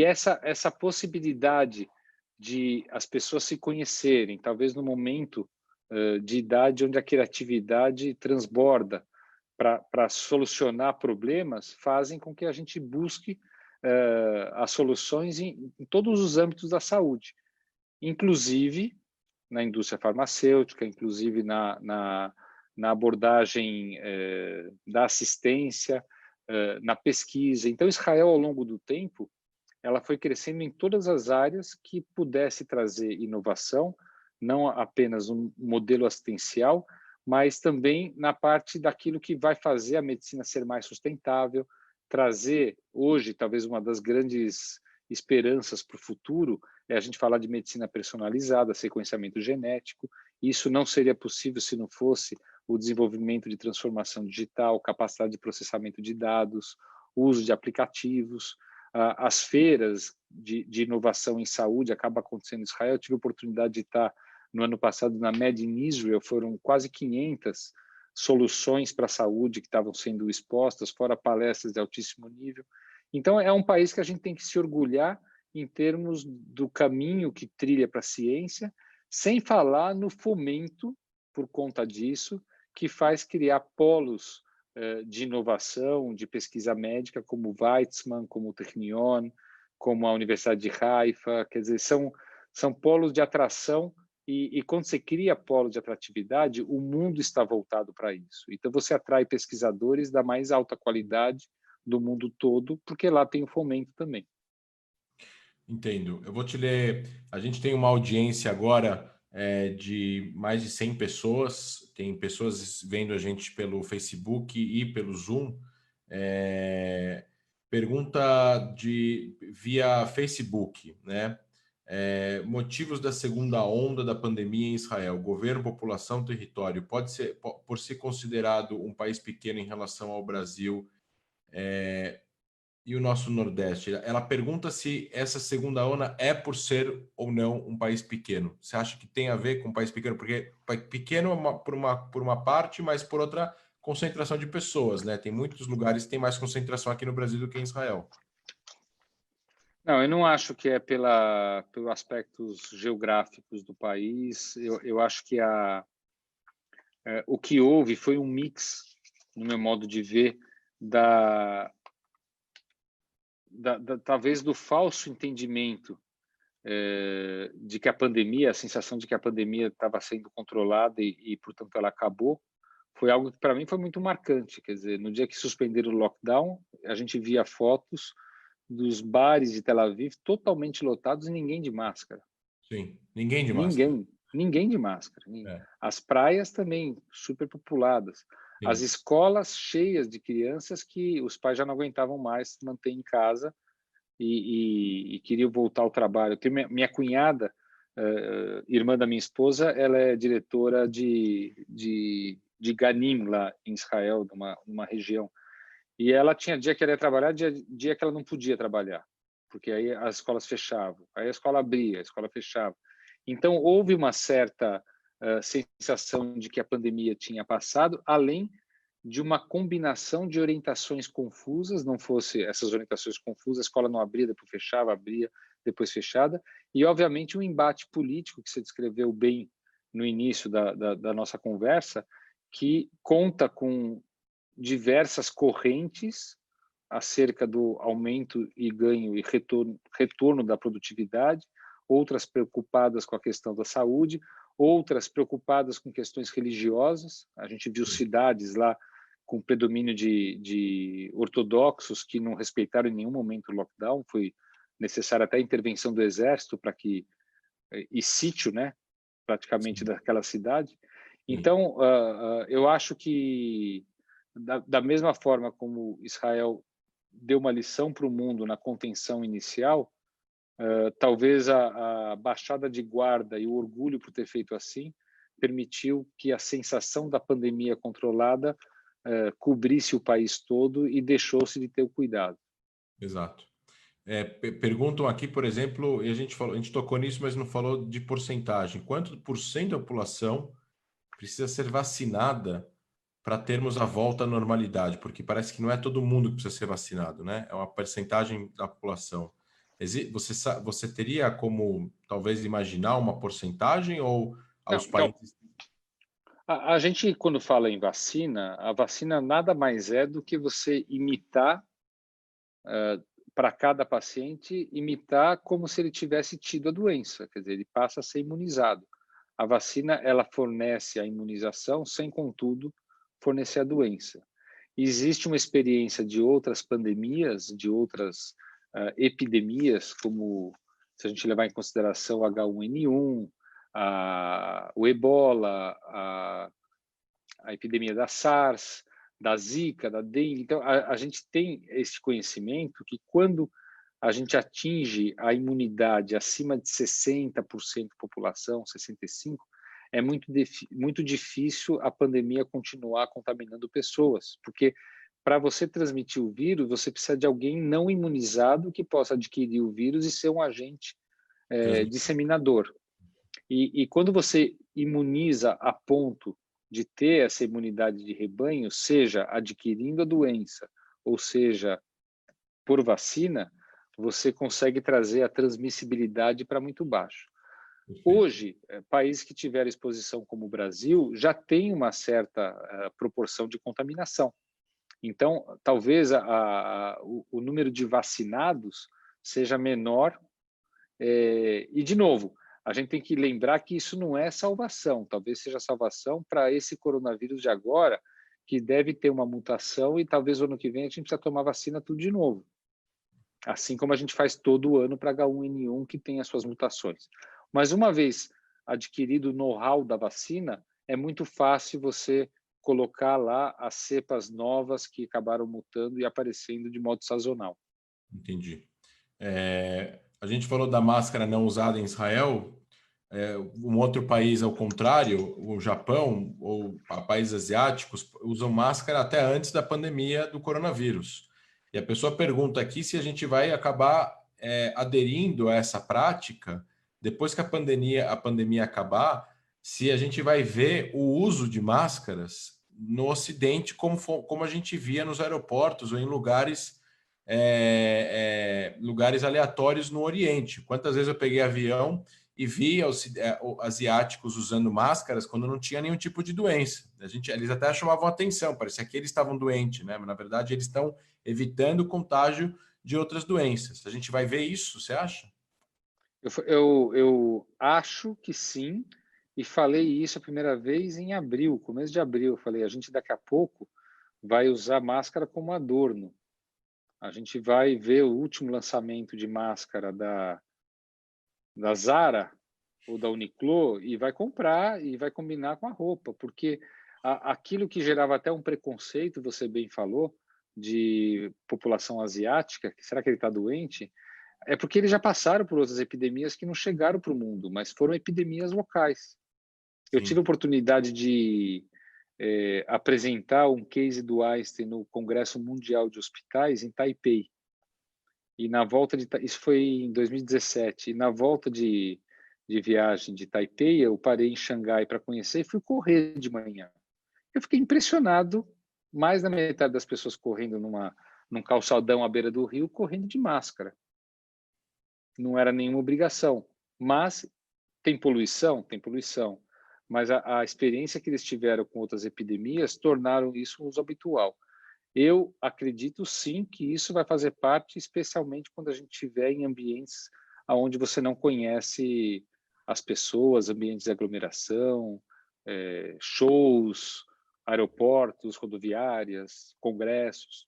essa possibilidade de as pessoas se conhecerem, talvez no momento de idade onde a criatividade transborda para solucionar problemas, fazem com que a gente busque as soluções em todos os âmbitos da saúde, inclusive na indústria farmacêutica, inclusive na abordagem da assistência, na pesquisa. Então, Israel, ao longo do tempo, ela foi crescendo em todas as áreas que pudesse trazer inovação, não apenas um modelo assistencial, mas também na parte daquilo que vai fazer a medicina ser mais sustentável, trazer hoje, talvez uma das grandes esperanças para o futuro é a gente falar de medicina personalizada, sequenciamento genético. Isso não seria possível se não fosse o desenvolvimento de transformação digital, capacidade de processamento de dados, uso de aplicativos. As feiras de inovação em saúde acabam acontecendo em Israel. Eu tive a oportunidade de estar no ano passado na Made in Israel, foram quase 500 soluções para a saúde que estavam sendo expostas, fora palestras de altíssimo nível. Então, é um país que a gente tem que se orgulhar em termos do caminho que trilha para a ciência, sem falar no fomento, por conta disso, que faz criar polos de inovação, de pesquisa médica, como o Weizmann, como o Technion, como a Universidade de Haifa. Quer dizer, são polos de atração e quando você cria polo de atratividade, o mundo está voltado para isso. Então, você atrai pesquisadores da mais alta qualidade do mundo todo, porque lá tem o fomento também. Entendo. Eu vou te ler. A gente tem uma audiência agora de mais de 100 pessoas. Tem pessoas vendo a gente pelo Facebook e pelo Zoom. Pergunta via Facebook, né? Motivos da segunda onda da pandemia em Israel: governo, população, território. Pode ser, por ser considerado um país pequeno em relação ao Brasil, e o nosso Nordeste. Ela pergunta se essa segunda onda é por ser ou não um país pequeno. Você acha que tem a ver com um país pequeno? Porque pequeno por uma parte, mas por outra, concentração de pessoas, né? Tem muitos lugares que tem mais concentração aqui no Brasil do que em Israel. Não, eu não acho que é pelos aspectos geográficos do país. Eu acho que o que houve foi um mix, no meu modo de ver, talvez do falso entendimento de que a pandemia, a sensação de que a pandemia estava sendo controlada e, portanto, ela acabou, foi algo que para mim foi muito marcante. Quer dizer, no dia que suspenderam o lockdown, a gente via fotos dos bares de Tel Aviv totalmente lotados e ninguém de máscara. Sim, ninguém de máscara. Ninguém de máscara. As praias também super populadas. Sim. As escolas cheias de crianças que os pais já não aguentavam mais manter em casa e queriam voltar ao trabalho. Eu tenho minha cunhada, irmã da minha esposa, ela é diretora de Ganim, lá em Israel, numa região. E ela tinha dia que ela ia trabalhar, dia que ela não podia trabalhar, porque aí as escolas fechavam, aí a escola abria, a escola fechava. Então, houve uma certa sensação de que a pandemia tinha passado, além de uma combinação de orientações confusas, não fosse essas orientações confusas, a escola não abria, depois fechava, abria, depois fechada, e, obviamente, um embate político que você descreveu bem no início da nossa conversa, que conta com diversas correntes acerca do aumento e ganho e retorno da produtividade, outras preocupadas com a questão da saúde, outras preocupadas com questões religiosas. A gente viu cidades lá com predomínio de ortodoxos que não respeitaram em nenhum momento o lockdown, foi necessária até a intervenção do exército para que e sítio, né, praticamente daquela cidade. Então, eu acho que da mesma forma como Israel deu uma lição para o mundo na contenção inicial, talvez a baixada de guarda e o orgulho por ter feito assim permitiu que a sensação da pandemia controlada cobrisse o país todo e deixou-se de ter o cuidado. Exato. Perguntam aqui, por exemplo, e a gente tocou nisso, mas não falou de porcentagem. Quanto por cento da população precisa ser vacinada para termos a volta à normalidade? Porque parece que não é todo mundo que precisa ser vacinado, né? É uma porcentagem da população. Você teria como, talvez, imaginar uma porcentagem ou aos países... A gente, quando fala em vacina, a vacina nada mais é do que você imitar, para cada paciente, imitar como se ele tivesse tido a doença, quer dizer, ele passa a ser imunizado. A vacina, ela fornece a imunização sem, contudo, fornecer a doença. Existe uma experiência de outras pandemias, de outras epidemias, como, se a gente levar em consideração o H1N1, o Ebola, a epidemia da SARS, da Zika, da dengue. Então, a gente tem esse conhecimento que quando a gente atinge a imunidade acima de 60% da população, 65%, é muito difícil a pandemia continuar contaminando pessoas, porque para você transmitir o vírus, você precisa de alguém não imunizado que possa adquirir o vírus e ser um agente disseminador. E quando você imuniza a ponto de ter essa imunidade de rebanho, seja adquirindo a doença, ou seja, por vacina, você consegue trazer a transmissibilidade para muito baixo. Hoje, países que tiveram exposição como o Brasil já tem uma certa proporção de contaminação. Então, talvez o número de vacinados seja menor. E, de novo, a gente tem que lembrar que isso não é salvação. Talvez seja salvação para esse coronavírus de agora, que deve ter uma mutação e talvez o ano que vem a gente precisa tomar vacina tudo de novo. Assim como a gente faz todo ano para H1N1, que tem as suas mutações. Mas uma vez adquirido o know-how da vacina, é muito fácil você colocar lá as cepas novas que acabaram mutando e aparecendo de modo sazonal. Entendi. A gente falou da máscara não usada em Israel. Um outro país, ao contrário, o Japão ou países asiáticos, usam máscara até antes da pandemia do coronavírus. E a pessoa pergunta aqui se a gente vai acabar aderindo a essa prática depois que a pandemia acabar, se a gente vai ver o uso de máscaras no Ocidente como a gente via nos aeroportos ou em lugares aleatórios no Oriente. Quantas vezes eu peguei avião e vi asiáticos usando máscaras quando não tinha nenhum tipo de doença. Eles até chamavam atenção, parecia que eles estavam doentes, né? Mas na verdade eles estão evitando o contágio de outras doenças. A gente vai ver isso, você acha? Eu acho que sim, e falei isso a primeira vez em abril, começo de abril. Eu falei, a gente daqui a pouco vai usar máscara como adorno. A gente vai ver o último lançamento de máscara da Zara ou da Uniqlo e vai comprar e vai combinar com a roupa, porque aquilo que gerava até um preconceito, você bem falou, de população asiática, que será que ele está doente? É porque eles já passaram por outras epidemias que não chegaram para o mundo, mas foram epidemias locais. Eu tive a Sim. oportunidade de apresentar um case do Einstein no Congresso Mundial de Hospitais em Taipei. E na volta isso foi em 2017, e na volta de viagem de Taipei, eu parei em Xangai para conhecer e fui correr de manhã. Eu fiquei impressionado, mais da metade das pessoas correndo num calçadão à beira do rio, correndo de máscara. Não era nenhuma obrigação, mas tem poluição? Tem poluição. Mas a experiência que eles tiveram com outras epidemias tornaram isso um uso habitual. Eu acredito sim que isso vai fazer parte, especialmente quando a gente estiver em ambientes onde você não conhece as pessoas, ambientes de aglomeração, shows, aeroportos, rodoviárias, congressos.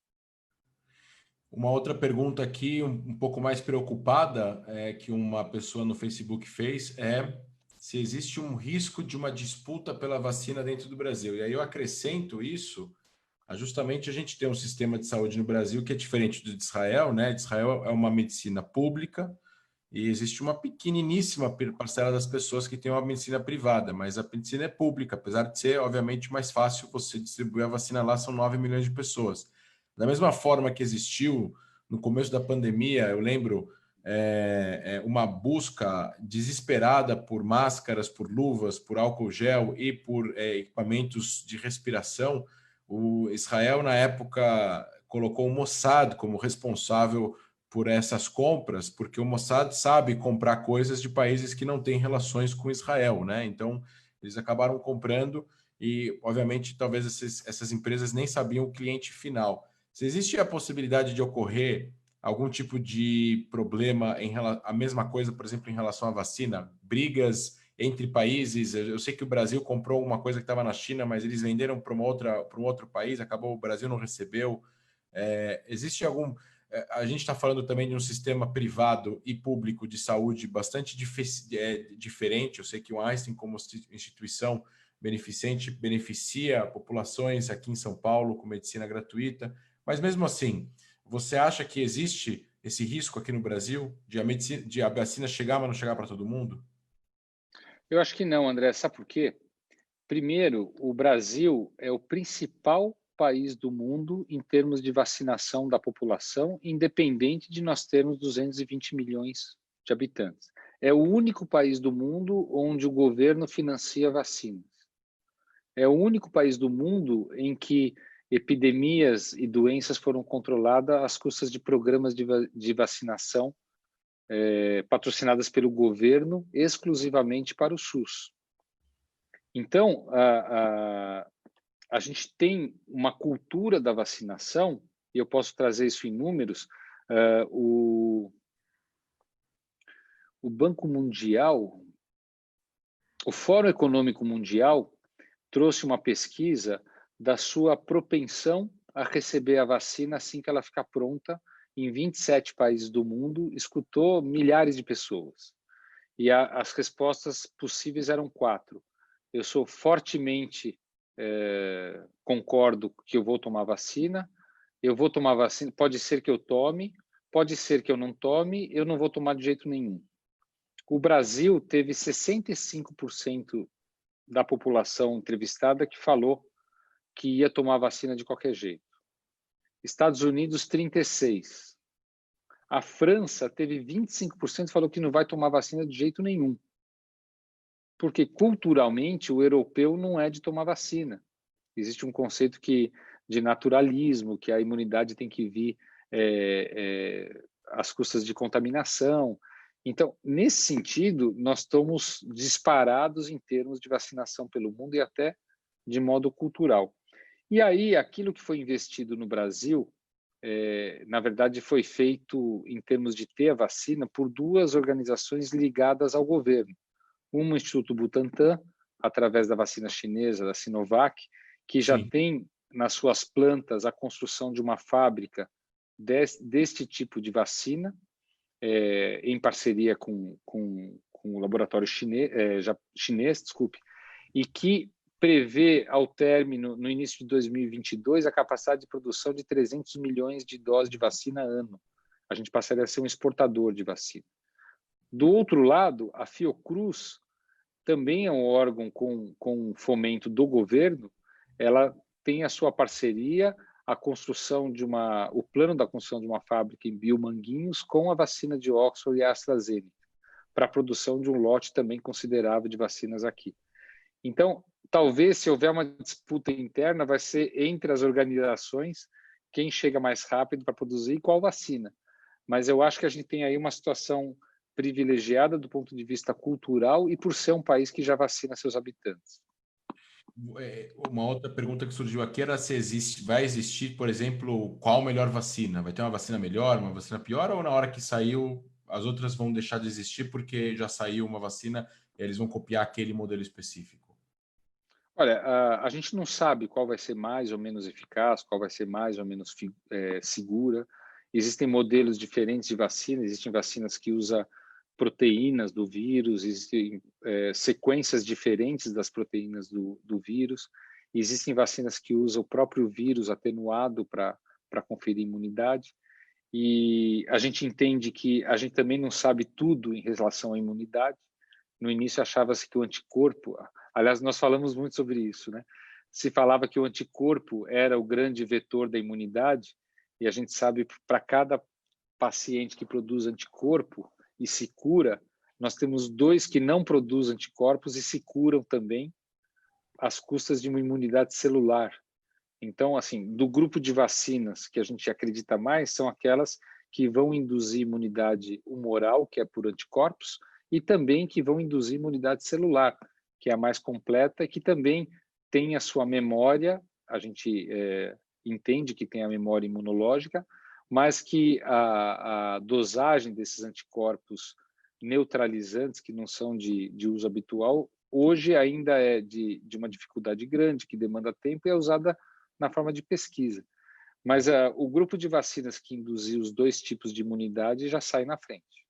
Uma outra pergunta aqui, um pouco mais preocupada, que uma pessoa no Facebook fez, é se existe um risco de uma disputa pela vacina dentro do Brasil. E aí eu acrescento isso justamente a gente tem um sistema de saúde no Brasil que é diferente do de Israel, né? De Israel é uma medicina pública e existe uma pequeniníssima parcela das pessoas que tem uma medicina privada, mas a medicina é pública, apesar de ser, obviamente, mais fácil você distribuir a vacina lá, são 9 milhões de pessoas. Da mesma forma que existiu no começo da pandemia, eu lembro uma busca desesperada por máscaras, por luvas, por álcool gel e por equipamentos de respiração. O Israel, na época, colocou o Mossad como responsável por essas compras, porque o Mossad sabe comprar coisas de países que não têm relações com Israel, né? Então, eles acabaram comprando e, obviamente, talvez essas empresas nem sabiam o cliente final. Se existe a possibilidade de ocorrer algum tipo de problema a mesma coisa, por exemplo, em relação à vacina, brigas entre países. Eu sei que o Brasil comprou uma coisa que estava na China, mas eles venderam para um outro país, acabou o Brasil não recebeu. Existe algum... A gente está falando também de um sistema privado e público de saúde bastante diferente. Eu sei que o Einstein, como instituição beneficente, beneficia populações aqui em São Paulo com medicina gratuita, mas mesmo assim, você acha que existe esse risco aqui no Brasil de a vacina chegar, mas não chegar para todo mundo? Eu acho que não, André. Sabe por quê? Primeiro, o Brasil é o principal país do mundo em termos de vacinação da população, independente de nós termos 220 milhões de habitantes. É o único país do mundo onde o governo financia vacinas. É o único país do mundo em que epidemias e doenças foram controladas às custas de programas de vacinação patrocinadas pelo governo exclusivamente para o SUS. Então, a gente tem uma cultura da vacinação, e eu posso trazer isso em números. O Banco Mundial, o Fórum Econômico Mundial trouxe uma pesquisa da sua propensão a receber a vacina assim que ela ficar pronta em 27 países do mundo, escutou milhares de pessoas. E as respostas possíveis eram 4. Eu sou fortemente, concordo que eu vou tomar vacina, eu vou tomar vacina, pode ser que eu tome, pode ser que eu não tome, eu não vou tomar de jeito nenhum. O Brasil teve 65% da população entrevistada que falou que ia tomar vacina de qualquer jeito. Estados Unidos, 36%. A França teve 25% que falou que não vai tomar vacina de jeito nenhum. Porque culturalmente o europeu não é de tomar vacina. Existe um conceito de naturalismo, que a imunidade tem que vir às custas de contaminação. Então, nesse sentido, nós estamos disparados em termos de vacinação pelo mundo e até de modo cultural. E aí, aquilo que foi investido no Brasil, na verdade, foi feito em termos de ter a vacina por 2 organizações ligadas ao governo. Uma, o Instituto Butantan, através da vacina chinesa, da Sinovac, que já Sim. tem nas suas plantas a construção de uma fábrica deste tipo de vacina, em parceria com o laboratório chinês, desculpe, e que prevê ao término, no início de 2022, a capacidade de produção de 300 milhões de doses de vacina ano. A gente passaria a ser um exportador de vacina. Do outro lado, a Fiocruz também é um órgão com fomento do governo, ela tem a sua parceria, a construção o plano da construção de uma fábrica em Biomanguinhos com a vacina de Oxford e a AstraZeneca, para a produção de um lote também considerável de vacinas aqui. Então, talvez, se houver uma disputa interna, vai ser entre as organizações quem chega mais rápido para produzir e qual vacina. Mas eu acho que a gente tem aí uma situação privilegiada do ponto de vista cultural e por ser um país que já vacina seus habitantes. Uma outra pergunta que surgiu aqui era se vai existir, por exemplo, qual a melhor vacina? Vai ter uma vacina melhor, uma vacina pior, ou na hora que saiu, as outras vão deixar de existir porque já saiu uma vacina e eles vão copiar aquele modelo específico? Olha, a gente não sabe qual vai ser mais ou menos eficaz, qual vai ser mais ou menos segura. Existem modelos diferentes de vacina, existem vacinas que usam proteínas do vírus, existem sequências diferentes das proteínas do vírus, existem vacinas que usam o próprio vírus atenuado para conferir imunidade, e a gente entende que a gente também não sabe tudo em relação à imunidade. No início achava-se que o anticorpo, aliás, nós falamos muito sobre isso, né? Se falava que o anticorpo era o grande vetor da imunidade, e a gente sabe que para cada paciente que produz anticorpo e se cura, nós temos 2 que não produzem anticorpos e se curam também às custas de uma imunidade celular. Então, assim, do grupo de vacinas que a gente acredita mais são aquelas que vão induzir imunidade humoral, que é por anticorpos, e também que vão induzir imunidade celular, que é a mais completa e que também tem a sua memória, a gente entende que tem a memória imunológica, mas que a dosagem desses anticorpos neutralizantes, que não são de uso habitual, hoje ainda é de uma dificuldade grande, que demanda tempo e é usada na forma de pesquisa. Mas o grupo de vacinas que induziu os 2 tipos de imunidade já sai na frente.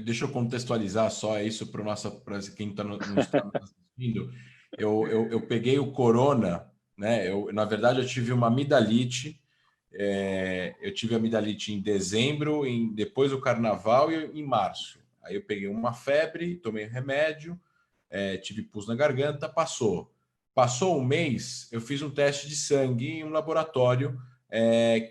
Deixa eu contextualizar só isso para quem não está nos assistindo. Eu peguei o corona, né? Na verdade, eu tive uma amidalite. Eu tive amidalite em dezembro, depois do carnaval e em março. Aí eu peguei uma febre, tomei remédio, tive pus na garganta, passou. Passou um mês, eu fiz um teste de sangue em um laboratório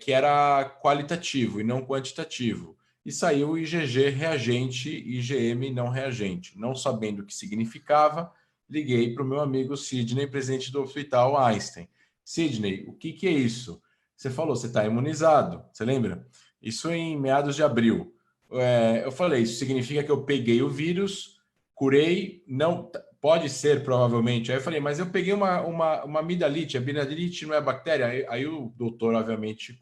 que era qualitativo e não quantitativo. E saiu IgG reagente e IgM não reagente. Não sabendo o que significava, liguei para o meu amigo Sidney, presidente do Hospital Einstein. Sidney, o que é isso? Você falou, você está imunizado, você lembra? Isso em meados de abril. Eu falei, isso significa que eu peguei o vírus, curei, não pode ser provavelmente. Aí eu falei, mas eu peguei uma amidalite, a amidalite não é bactéria? Aí o doutor, obviamente,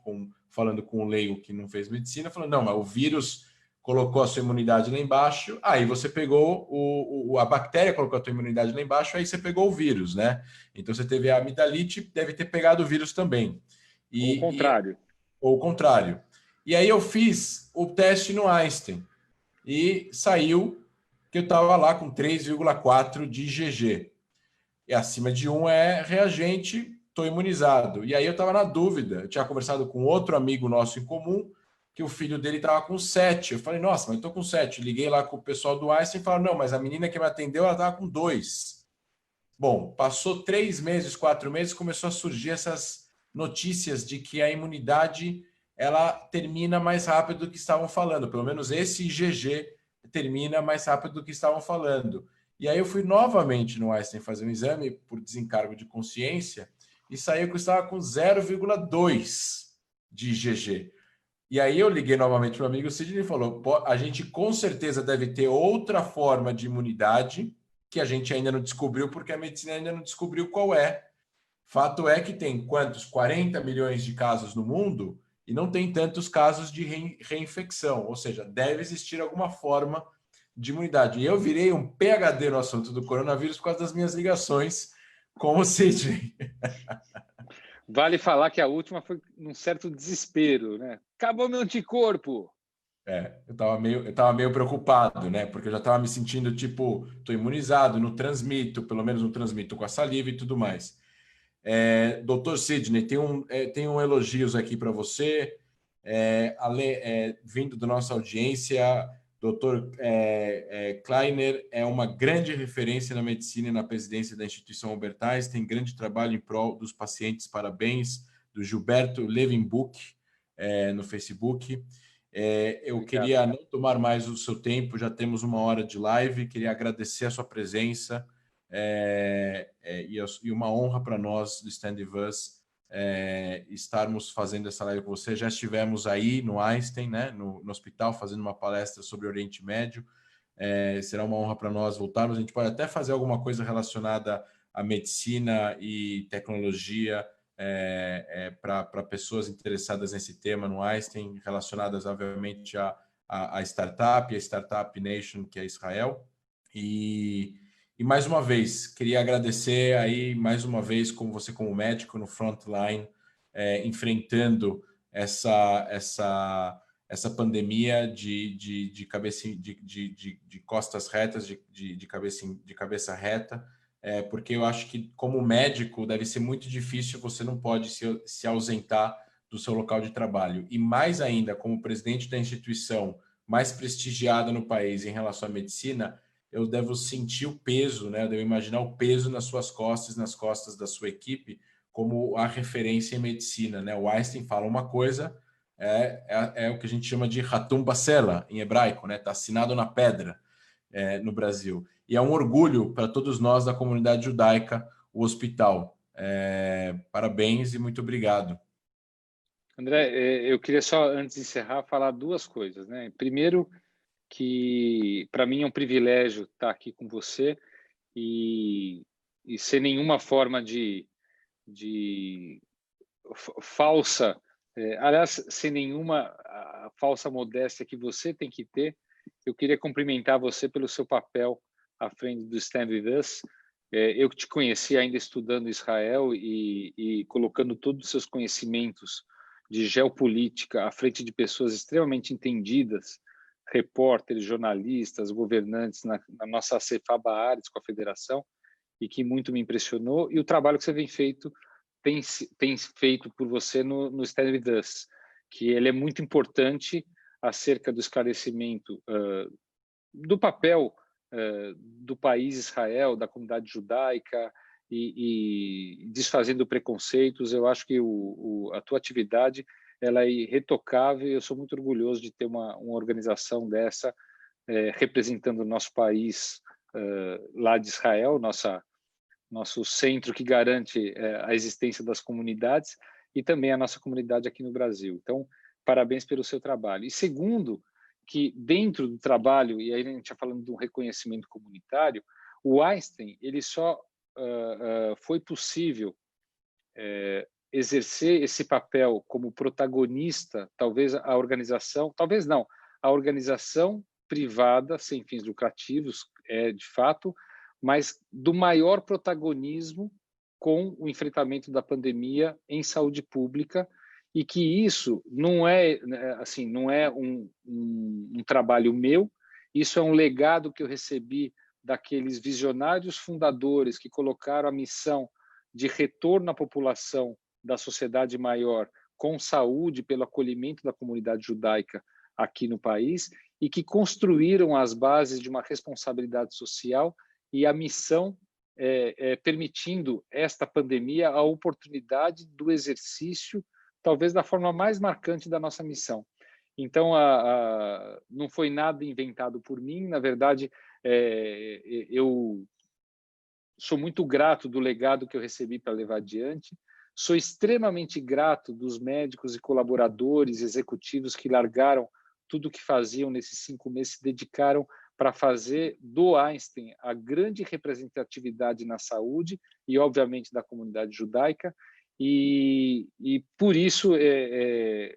falando com o leigo que não fez medicina, falou, não, mas o vírus colocou a sua imunidade lá embaixo, aí você pegou a bactéria, colocou a tua imunidade lá embaixo, aí você pegou o vírus, né? Então você teve a amidalite, deve ter pegado o vírus também. Ou o contrário. Ou o contrário. E aí eu fiz o teste no Einstein e saiu que eu estava lá com 3,4 de IgG. E acima de 1 é reagente, estou imunizado. E aí eu estava na dúvida, eu tinha conversado com outro amigo nosso em comum, que o filho dele estava com 7. Eu falei, nossa, mas eu estou com 7. Liguei lá com o pessoal do Einstein e falaram, não, mas a menina que me atendeu, ela estava com 2. Bom, passou 3 meses, 4 meses, começou a surgir essas notícias de que a imunidade ela termina mais rápido do que estavam falando. Pelo menos esse IgG termina mais rápido do que estavam falando. E aí eu fui novamente no Einstein fazer um exame por desencargo de consciência e saiu que eu estava com 0,2 de IgG. E aí eu liguei novamente para o amigo Sidney e falou, a gente com certeza deve ter outra forma de imunidade que a gente ainda não descobriu, porque a medicina ainda não descobriu qual é. Fato é que tem quantos? 40 milhões de casos no mundo e não tem tantos casos de reinfecção, ou seja, deve existir alguma forma de imunidade. E eu virei um PhD no assunto do coronavírus por causa das minhas ligações com o Sidney. Vale falar que a última foi num certo desespero, né? Acabou meu anticorpo. Eu tava meio preocupado, né? Porque eu já estava me sentindo tipo, estou imunizado, não transmito, pelo menos não transmito com a saliva e tudo mais. Doutor Sidney, tem um elogios aqui para você. Vindo da nossa audiência, Dr. Kleiner é uma grande referência na medicina e na presidência da instituição Albert Einstein, grande trabalho em prol dos pacientes, parabéns, do Gilberto Levenbuch, no Facebook. Eu queria não tomar mais o seu tempo, já temos 1 hora de live, queria agradecer a sua presença, e uma honra para nós do Stand With Us estarmos fazendo essa live com você. Já estivemos aí no Einstein, né, no hospital, fazendo uma palestra sobre o Oriente Médio. Será uma honra para nós voltarmos. A gente pode até fazer alguma coisa relacionada à medicina e tecnologia para pessoas interessadas nesse tema no Einstein, relacionadas, obviamente, à startup, a Startup Nation, que é Israel. E mais uma vez, queria agradecer aí, mais uma vez, como você como médico no frontline, enfrentando essa pandemia de costas retas, de cabeça reta, porque eu acho que, como médico, deve ser muito difícil, você não pode se ausentar do seu local de trabalho. E mais ainda, como presidente da instituição mais prestigiada no país em relação à medicina, eu devo sentir o peso, né? Eu devo imaginar o peso nas suas costas, nas costas da sua equipe, como a referência em medicina, né? O Einstein fala uma coisa, é o que a gente chama de Hatum Basela, em hebraico, né? Está assinado na pedra no Brasil. E é um orgulho para todos nós da comunidade judaica, o hospital. Parabéns e muito obrigado. André, eu queria só, antes de encerrar, falar 2 coisas, né? Primeiro, que para mim é um privilégio estar aqui com você e sem nenhuma forma de falsa, aliás, sem nenhuma falsa modéstia que você tem que ter. Eu queria cumprimentar você pelo seu papel à frente do Stand With Us. Eu que te conheci ainda estudando Israel e colocando todos os seus conhecimentos de geopolítica à frente de pessoas extremamente entendidas, repórteres, jornalistas, governantes na nossa Cefa Baaretz com a federação, e que muito me impressionou, e o trabalho que você tem feito por você no Stand With Us, que ele é muito importante acerca do esclarecimento do papel do país Israel, da comunidade judaica, e desfazendo preconceitos. Eu acho que a tua atividade ela é irretocável, e eu sou muito orgulhoso de ter uma organização dessa representando o nosso país lá de Israel, nosso centro que garante a existência das comunidades, e também a nossa comunidade aqui no Brasil. Então, parabéns pelo seu trabalho. E segundo, que dentro do trabalho, e aí a gente está falando de um reconhecimento comunitário, o Einstein ele só foi possível exercer esse papel como protagonista, talvez a organização, talvez não, a organização privada, sem fins lucrativos, de fato, mas do maior protagonismo com o enfrentamento da pandemia em saúde pública, e que isso não é assim, não é um trabalho meu, isso é um legado que eu recebi daqueles visionários fundadores que colocaram a missão de retorno à população da sociedade maior com saúde pelo acolhimento da comunidade judaica aqui no país, e que construíram as bases de uma responsabilidade social e a missão permitindo esta pandemia a oportunidade do exercício, talvez da forma mais marcante da nossa missão. Então, não foi nada inventado por mim, na verdade, eu sou muito grato do legado que eu recebi para levar adiante, sou extremamente grato dos médicos e colaboradores executivos que largaram tudo o que faziam nesses 5 meses, se dedicaram para fazer do Einstein a grande representatividade na saúde e, obviamente, da comunidade judaica. E por isso,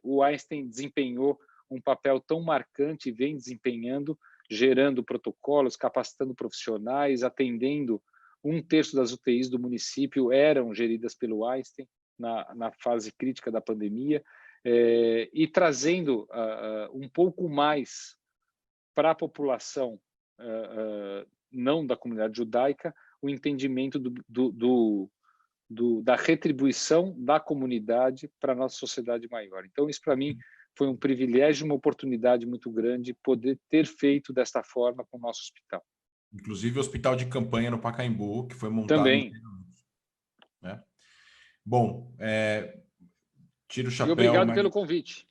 o Einstein desempenhou um papel tão marcante e vem desempenhando, gerando protocolos, capacitando profissionais, atendendo 1/3 das UTIs do município eram geridas pelo Einstein na fase crítica da pandemia, e trazendo um pouco mais para a população não da comunidade judaica o entendimento da retribuição da comunidade para a nossa sociedade maior. Então, isso para mim foi um privilégio, uma oportunidade muito grande poder ter feito desta forma com o nosso hospital. Inclusive o hospital de campanha no Pacaembu, que foi montado... Também. Né? Bom, tiro o chapéu... E obrigado pelo convite.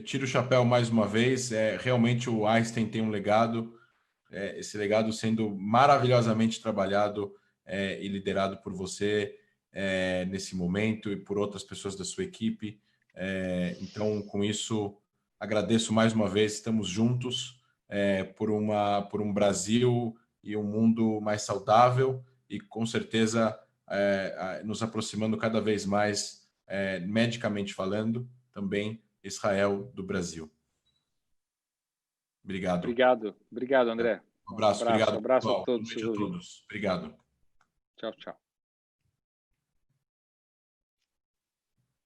Tiro o chapéu mais uma vez. Realmente o Einstein tem um legado, esse legado sendo maravilhosamente trabalhado e liderado por você nesse momento e por outras pessoas da sua equipe. Então, com isso, agradeço mais uma vez. Estamos juntos por um Brasil e um mundo mais saudável e, com certeza, nos aproximando cada vez mais, medicamente falando, também Israel do Brasil. Obrigado. Obrigado, André. Um abraço, obrigado. Abraço a Boa todos. noite a todos. Obrigado. Tchau, tchau.